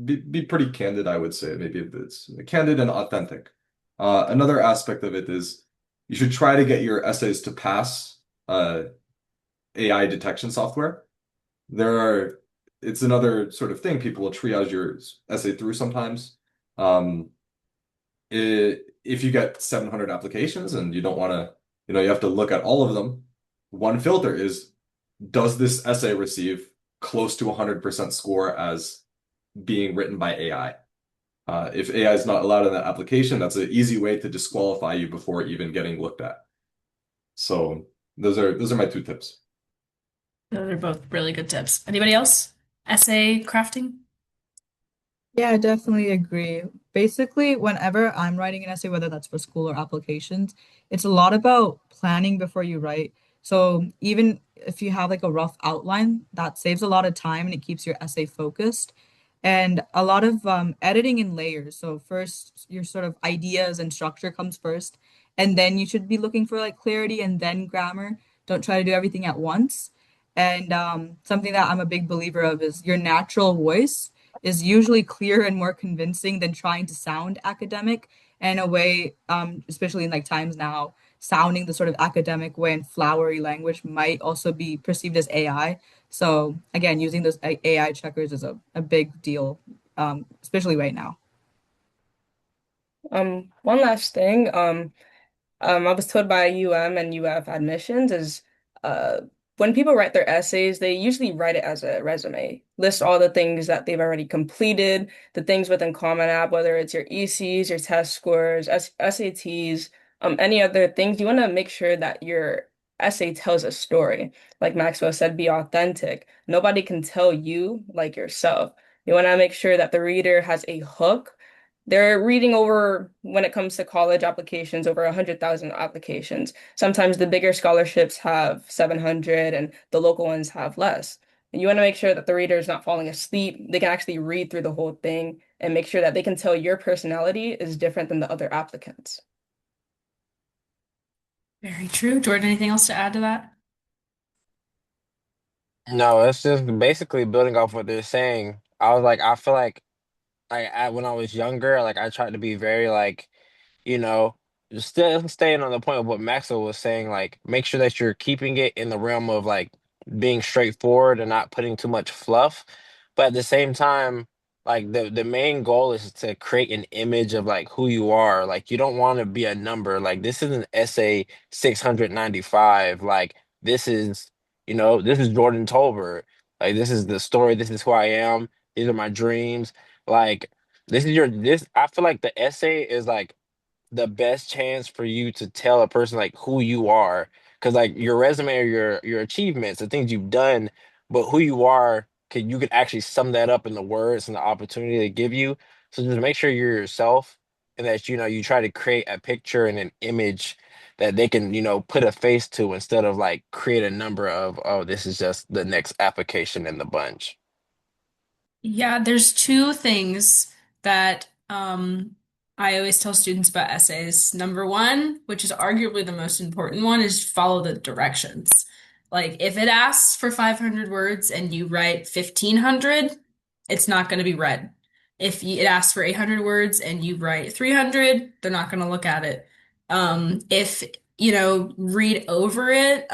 be pretty candid, I would say. Maybe it's candid and authentic. Another aspect of it is you should try to get your essays to pass AI detection software. There are, it's another sort of thing. People will triage your essay through sometimes. Um, if you get 700 applications and you don't want to, you have to look at all of them. One filter is, does this essay receive close to 100% score as being written by AI? If AI is not allowed in that application, that's an easy way to disqualify you before even getting looked at. So those are my two tips. Those are both really good tips. Anybody else? Essay crafting? Yeah, I definitely agree. Basically, whenever I'm writing an essay, whether that's for school or applications, it's a lot about planning before you write. So even if you have like a rough outline, that saves a lot of time and it keeps your essay focused. And a lot of editing in layers. So first, your sort of ideas and structure comes first, and then you should be looking for like clarity and then grammar. Don't try to do everything at once. And something that I'm a big believer of is your natural voice is usually clearer and more convincing than trying to sound academic. And in a way, especially in like times now, sounding the sort of academic way and flowery language might also be perceived as AI. So again, using those AI checkers is a big deal, especially right now. One last thing. I was told by UM and UF admissions is uh, when people write their essays, they usually write it as a resume, list all the things that they've already completed, the things within Common App, whether it's your ECs, your test scores, SATs, any other things. You want to make sure that your essay tells a story. Like Maxwell said, be authentic. Nobody can tell you like yourself. You want to make sure that the reader has a hook. They're reading over, when it comes to college applications, over 100,000 applications. Sometimes the bigger scholarships have 700 and the local ones have less. And you want to make sure that the reader is not falling asleep. They can actually read through the whole thing and make sure that they can tell your personality is different than the other applicants. Very true. Jordan, anything else to add to that? No, it's just basically building off what they're saying. I was like, I feel like when I was younger, like I tried to be very like, you know, just still staying on the point of what Maxwell was saying, like make sure that you're keeping it in the realm of like being straightforward and not putting too much fluff. But at the same time, like the main goal is to create an image of like who you are. Like you don't want to be a number. Like this is an essay 695. Like this is, this is Jordan Tolbert. Like this is the story. This is who I am. These are my dreams. Like this I feel like the essay is like the best chance for you to tell a person like who you are, because like your resume or your achievements, the things you've done, but who you are, you could actually sum that up in the words and the opportunity they give you. So just make sure you're yourself, and that you try to create a picture and an image that they can put a face to, instead of like create a number of, oh, this is just the next application in the bunch. Yeah, there's two things that I always tell students about essays. Number one, which is arguably the most important one, is follow the directions. Like if it asks for 500 words and you write 1,500, it's not going to be read. If it asks for 800 words and you write 300, they're not going to look at it. If read over it.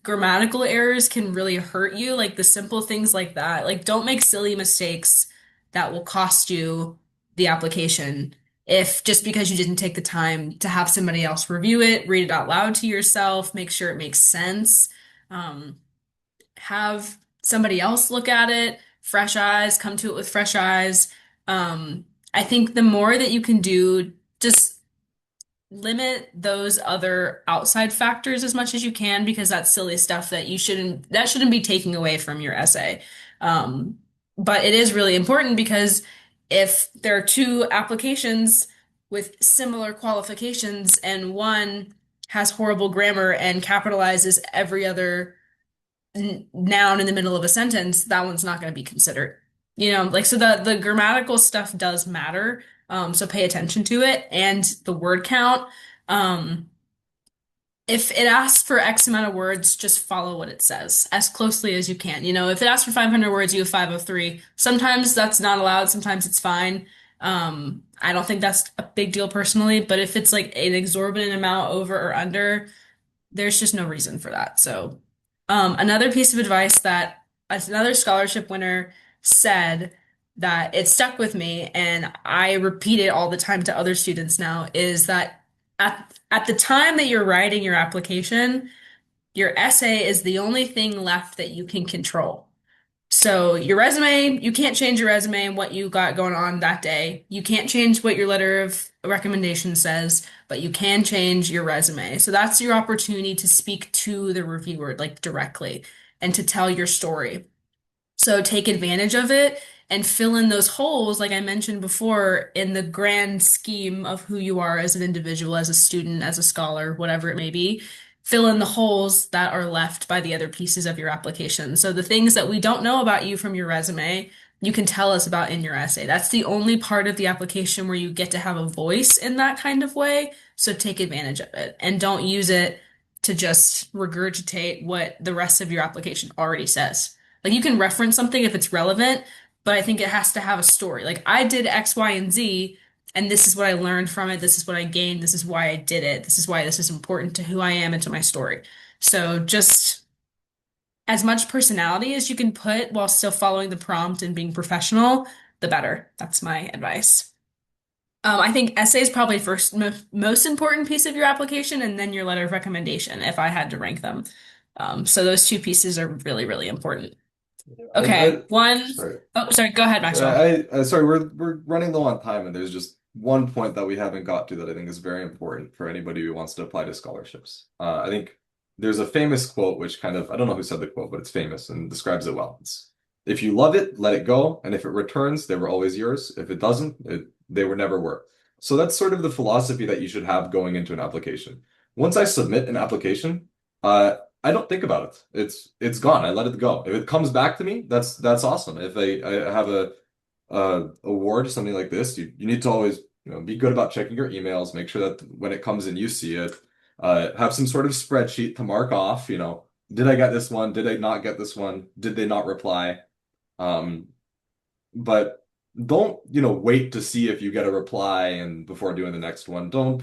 Grammatical errors can really hurt you, like the simple things like that. Like, don't make silly mistakes that will cost you the application. If just because you didn't take the time to have somebody else review it, read it out loud to yourself, make sure it makes sense. Um, have somebody else look at it, fresh eyes, come to it with fresh eyes. I think the more that you can do, just limit those other outside factors as much as you can because that's silly stuff that shouldn't be taking away from your essay. Um, but it is really important because if there are two applications with similar qualifications and one has horrible grammar and capitalizes every other noun in the middle of a sentence, that one's not going to be considered. Like so the grammatical stuff does matter. So pay attention to it and the word count. Um, if it asks for X amount of words, just follow what it says as closely as you can. If it asks for 500 words, you have 503. Sometimes that's not allowed, sometimes it's fine. I don't think that's a big deal personally, but if it's like an exorbitant amount over or under, there's just no reason for that. So, another piece of advice that another scholarship winner said that it stuck with me, and I repeat it all the time to other students now, is that at the time that you're writing your application, your essay is the only thing left that you can control. So your resume, you can't change your resume and what you got going on that day. You can't change what your letter of recommendation says, but you can change your resume. So that's your opportunity to speak to the reviewer like directly and to tell your story. So take advantage of it and fill in those holes, like I mentioned before, in the grand scheme of who you are as an individual, as a student, as a scholar, whatever it may be. Fill in the holes that are left by the other pieces of your application. So the things that we don't know about you from your resume, you can tell us about in your essay. That's the only part of the application where you get to have a voice in that kind of way. So take advantage of it and don't use it to just regurgitate what the rest of your application already says. Like you can reference something if it's relevant, but I think it has to have a story. Like I did X, Y, and Z, and this is what I learned from it. This is what I gained. This is why I did it. This is why this is important to who I am and to my story. So just as much personality as you can put while still following the prompt and being professional, the better. That's my advice. I think essay is probably first most important piece of your application, and then your letter of recommendation, if I had to rank them. So those two pieces are really, really important. Okay, one. Sorry. Oh, sorry. Go ahead, Maxwell. Sorry, we're running low on time, and there's just one point that we haven't got to that I think is very important for anybody who wants to apply to scholarships. I think there's a famous quote which kind of I don't know who said the quote, but it's famous and describes it well. It's if you love it, let it go, and if it returns, they were always yours. If it doesn't, they were never were. So that's sort of the philosophy that you should have going into an application. Once I submit an application, I don't think about it. It's gone. I let it go. If it comes back to me, that's awesome. If I have a award, something like this, you need to always be good about checking your emails. Make sure that when it comes in, you see it. Have some sort of spreadsheet to mark off. Did I get this one? Did I not get this one? Did they not reply? But don't wait to see if you get a reply and before doing the next one. Don't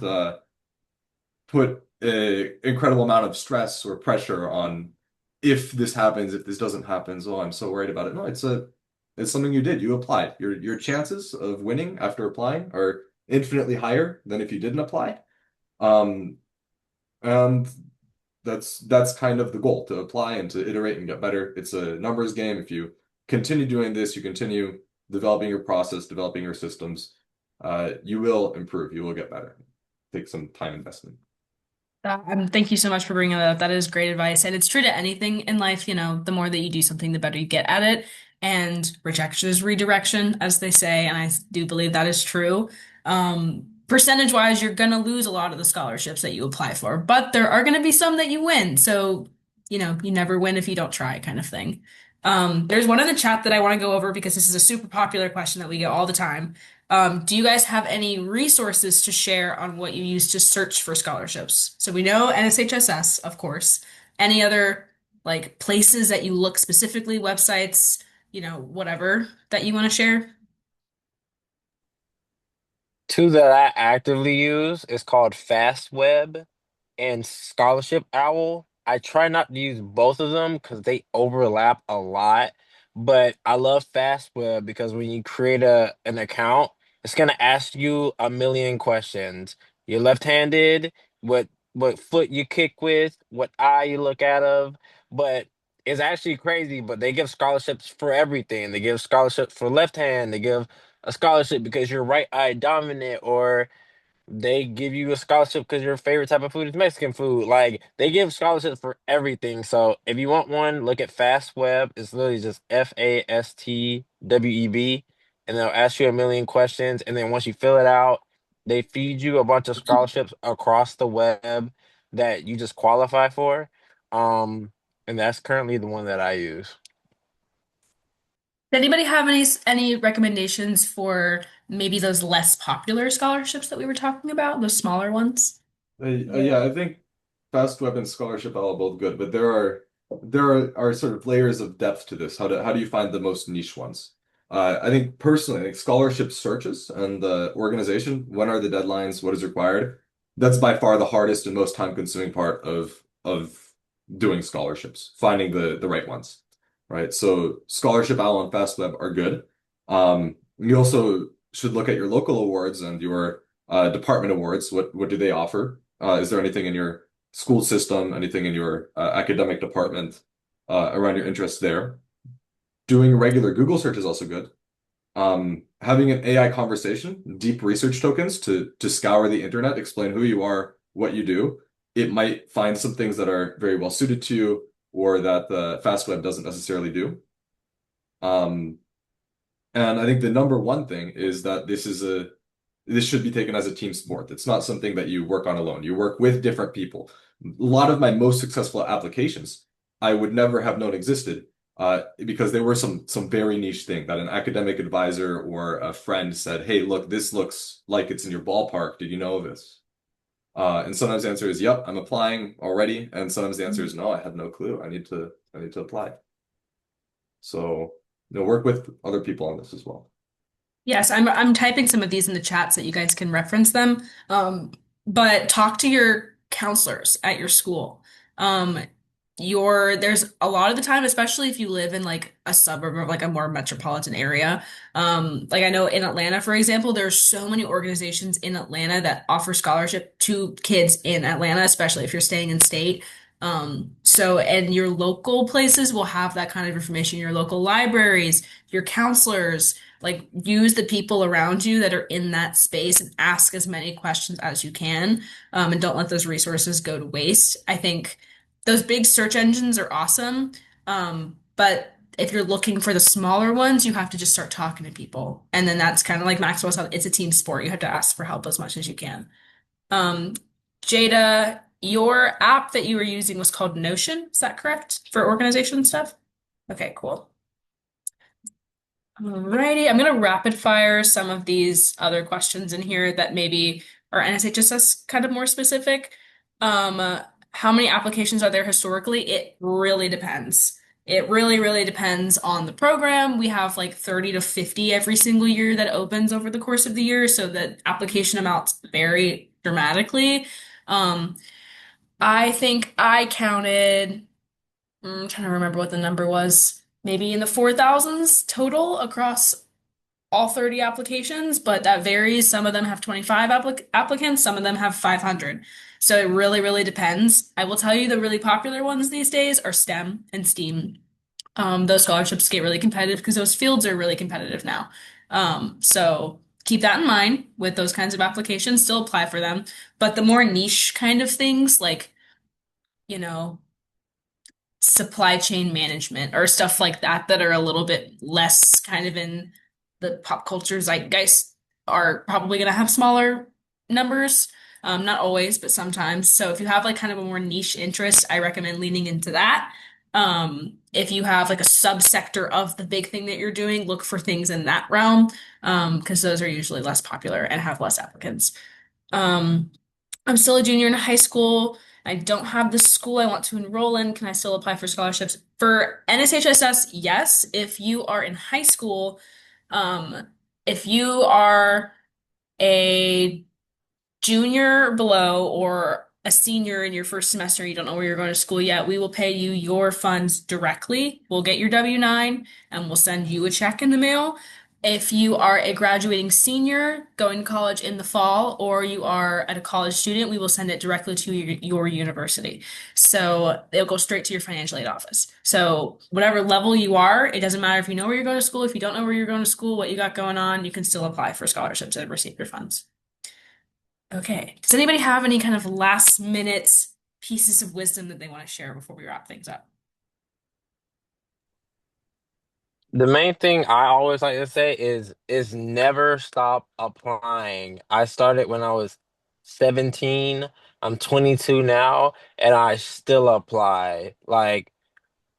put an incredible amount of stress or pressure on if this happens, if this doesn't happen. Oh, I'm so worried about it. No, it's something you did. You applied. Your chances of winning after applying are infinitely higher than if you didn't apply. Um, and that's kind of the goal, to apply and to iterate and get better. It's a numbers game. If you continue doing this, you continue developing your process, developing your systems, you will improve. You will get better. Take some time investment. Thank you so much for bringing that up. That is great advice. And it's true to anything in life, the more that you do something, the better you get at it. And rejection is redirection, as they say. And I do believe that is true. Percentage wise, you're going to lose a lot of the scholarships that you apply for, but there are going to be some that you win. So, you never win if you don't try, kind of thing. There's one in the chat that I want to go over because this is a super popular question that we get all the time. Do you guys have any resources to share on what you use to search for scholarships? So we know NSHSS, of course. Any other like places that you look specifically, websites, whatever that you want to share? Two that I actively use is called FastWeb and Scholarship Owl. I try not to use both of them because they overlap a lot. But I love FastWeb because when you create an account, it's gonna ask you a million questions. You're left-handed, what foot you kick with, what eye you look out of. But it's actually crazy, but they give scholarships for everything. They give scholarships for left hand, they give a scholarship because you're right eye dominant, or they give you a scholarship because your favorite type of food is Mexican food. Like they give scholarships for everything. So if you want one, look at FastWeb. It's literally just FastWeb, and they'll ask you a million questions. And then once you fill it out, they feed you a bunch of scholarships across the web that you just qualify for. Um, and that's currently the one that I use. Does anybody have any recommendations for maybe those less popular scholarships that we were talking about, those smaller ones? Yeah, I think FastWeb and Scholarship are both good, but there are sort of layers of depth to this. How do you find the most niche ones? I think personally, like scholarship searches and the organization, when are the deadlines, what is required? That's by far the hardest and most time-consuming part of doing scholarships, finding the right ones, right? So Scholarship Owl and FastWeb are good. You also should look at your local awards and your department awards. What do they offer? Is there anything in your school system, anything in your academic department around your interests there? Doing regular Google search is also good. Having an AI conversation, deep research tokens to scour the internet, explain who you are, what you do. It might find some things that are very well suited to you or that the FastWeb doesn't necessarily do. Um, and I think the number one thing is that this should be taken as a team sport. It's not something that you work on alone. You work with different people. A lot of my most successful applications I would never have known existed because they were some very niche thing that an academic advisor or a friend said, "Hey, look, this looks like it's in your ballpark. Did you know this?" And sometimes the answer is, "Yep, I'm applying already," and sometimes the answer is, "No, I had no clue. I need to apply." So, work with other people on this as well. Yes, I'm typing some of these in the chat so that you guys can reference them. But talk to your counselors at your school. Um, there's a lot of the time, especially if you live in like a suburb of like a more metropolitan area. Like I know in Atlanta, for example, there's so many organizations in Atlanta that offer scholarship to kids in Atlanta, especially if you're staying in state. And your local places will have that kind of information, your local libraries, your counselors. Like use the people around you that are in that space and ask as many questions as you can, and don't let those resources go to waste. I think those big search engines are awesome, but if you're looking for the smaller ones, you have to just start talking to people, and then that's kind of like Maxwell said, it's a team sport. You have to ask for help as much as you can. Um, Jada, your app that you were using was called Notion. Is that correct for organization stuff? Okay, cool. Alrighty, I'm gonna rapid fire some of these other questions in here that maybe are NSHSS kind of more specific. How many applications are there historically? It really depends. It really, really depends on the program. We have like 30 to 50 every single year that opens over the course of the year, so the application amounts vary dramatically. Um, I think I counted. I'm trying to remember what the number was. Maybe in the 4,000s total across all 30 applications, but that varies. Some of them have 25 applicants, some of them have 500. So it really, really depends. I will tell you the really popular ones these days are STEM and STEAM. Those scholarships get really competitive because those fields are really competitive now. So keep that in mind with those kinds of applications, still apply for them. But the more niche kind of things like, you know, supply chain management or stuff like that are a little bit less kind of in the pop culture zeitgeist are probably going to have smaller numbers. Not always, but sometimes. So if you have like kind of a more niche interest, I recommend leaning into that. If you have like a subsector of the big thing that you're doing, look for things in that realm, because those are usually less popular and have less applicants. Um, I'm still a junior in high school. I don't have the school I want to enroll in. Can I still apply for scholarships? For NSHSS, yes. If you are in high school, um, if you are a junior or below or a senior in your first semester, you don't know where you're going to school yet, we will pay you your funds directly. We'll get your W-9 and we'll send you a check in the mail. If you are a graduating senior going to college in the fall, or you are at a college student, we will send it directly to your university. So it'll go straight to your financial aid office. So whatever level you are, it doesn't matter if you know where you're going to school, if you don't know where you're going to school, what you got going on, you can still apply for scholarships and receive your funds. Okay. Does anybody have any kind of last minute pieces of wisdom that they want to share before we wrap things up? The main thing I always like to say is never stop applying. I started when I was 17. I'm 22 now, and I still apply. Like,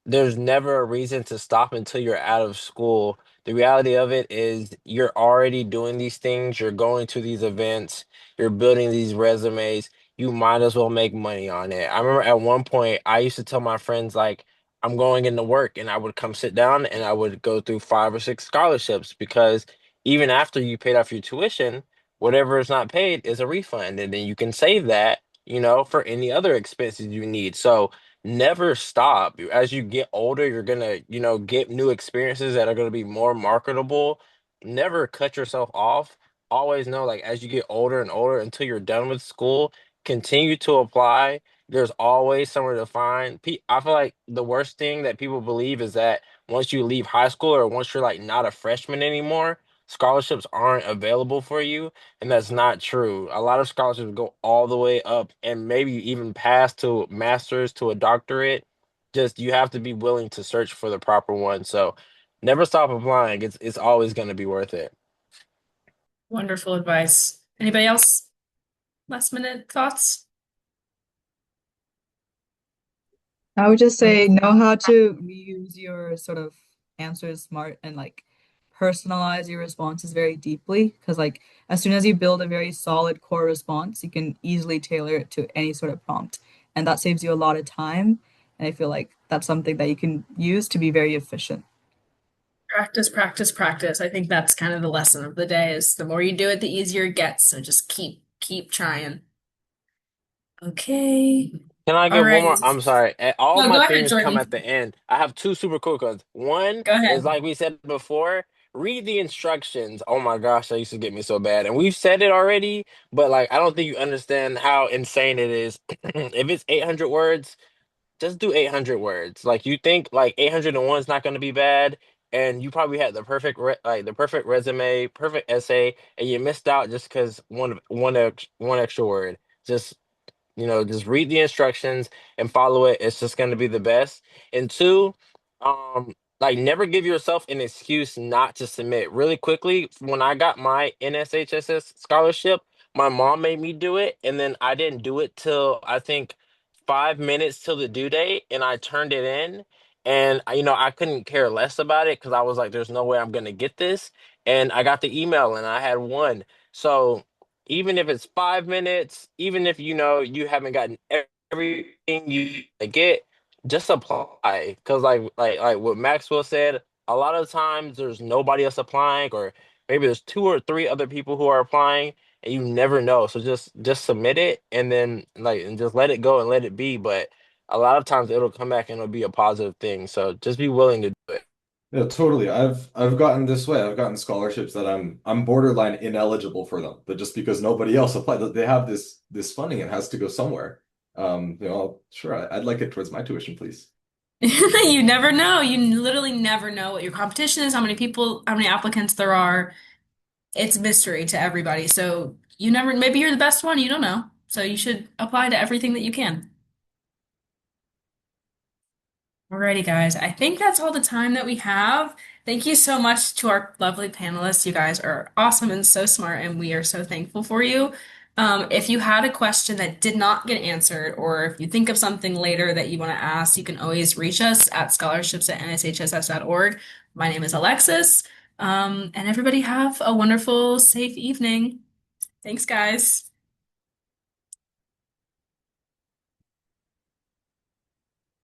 there's never a reason to stop until you're out of school. The reality of it is you're already doing these things, you're going to these events, you're building these resumes. You might as well make money on it. I remember at one point I used to tell my friends like I'm going into work and I would come sit down and I would go through 5 or 6 scholarships because even after you paid off your tuition, whatever is not paid is a refund and then you can save that, for any other expenses you need. So never stop. As you get older, you're gonna, get new experiences that are gonna be more marketable. Never cut yourself off. Always know, like, as you get older and older until you're done with school, continue to apply. There's always somewhere to find. I feel like the worst thing that people believe is that once you leave high school or once you're like not a freshman anymore, scholarships aren't available for you. And that's not true. A lot of scholarships go all the way up and maybe even past to master's to a doctorate. Just you have to be willing to search for the proper one. So never stop applying. It's always going to be worth it. Wonderful advice. Anybody else? Last minute thoughts? I would just say know how to reuse your sort of answers smart and like personalize your responses very deeply. Because like as soon as you build a very solid core response, you can easily tailor it to any sort of prompt. And that saves you a lot of time. And I feel like that's something that you can use to be very efficient. Practice, practice, practice. I think that's kind of the lesson of the day is the more you do it, the easier it gets. So just keep trying. Okay. Can I All give one right. more? I'm sorry. All of No, my go ahead, things come Jordan. at the end. I have two super quick ones. One Go is ahead. like we said before, read the instructions. Oh my gosh, that used to get me so bad. And we've said it already, but like I don't think you understand how insane it is. If it's 800 words, just do 800 words. Like you think like 801 is not going to be bad, and you probably had the perfect resume, perfect essay, and you missed out just because one extra word. Just just read the instructions and follow it. It's just going to be the best. And two, like never give yourself an excuse not to submit. Really quickly, when I got my NSHSS scholarship, my mom made me do it, and then I didn't do it till I think 5 minutes till the due date, and I turned it in. And I couldn't care less about it because I was like, "There's no way I'm gonna get this." And I got the email, and I had one. So even if it's 5 minutes, even if you haven't gotten everything you get, just apply. Because like what Maxwell said, a lot of times there's nobody else applying, or maybe there's 2 or 3 other people who are applying, and you never know. So just submit it and then and just let it go and let it be. But a lot of times it'll come back and it'll be a positive thing. So just be willing to do it. Yeah, totally. I've gotten this way. I've gotten scholarships that I'm borderline ineligible for them, but just because nobody else applied, they have this funding, it has to go somewhere. Sure, I'd like it towards my tuition, please. You never know. You literally never know what your competition is, how many people, how many applicants there are. It's a mystery to everybody. So you never, maybe you're the best one, you don't know. So you should apply to everything that you can. Alrighty, guys. I think that's all the time that we have. Thank you so much to our lovely panelists. You guys are awesome and so smart, and we are so thankful for you. If you had a question that did not get answered, or if you think of something later that you want to ask, you can always reach us at scholarships@nshss.org. My name is Alexis. And everybody have a wonderful, safe evening. Thanks, guys.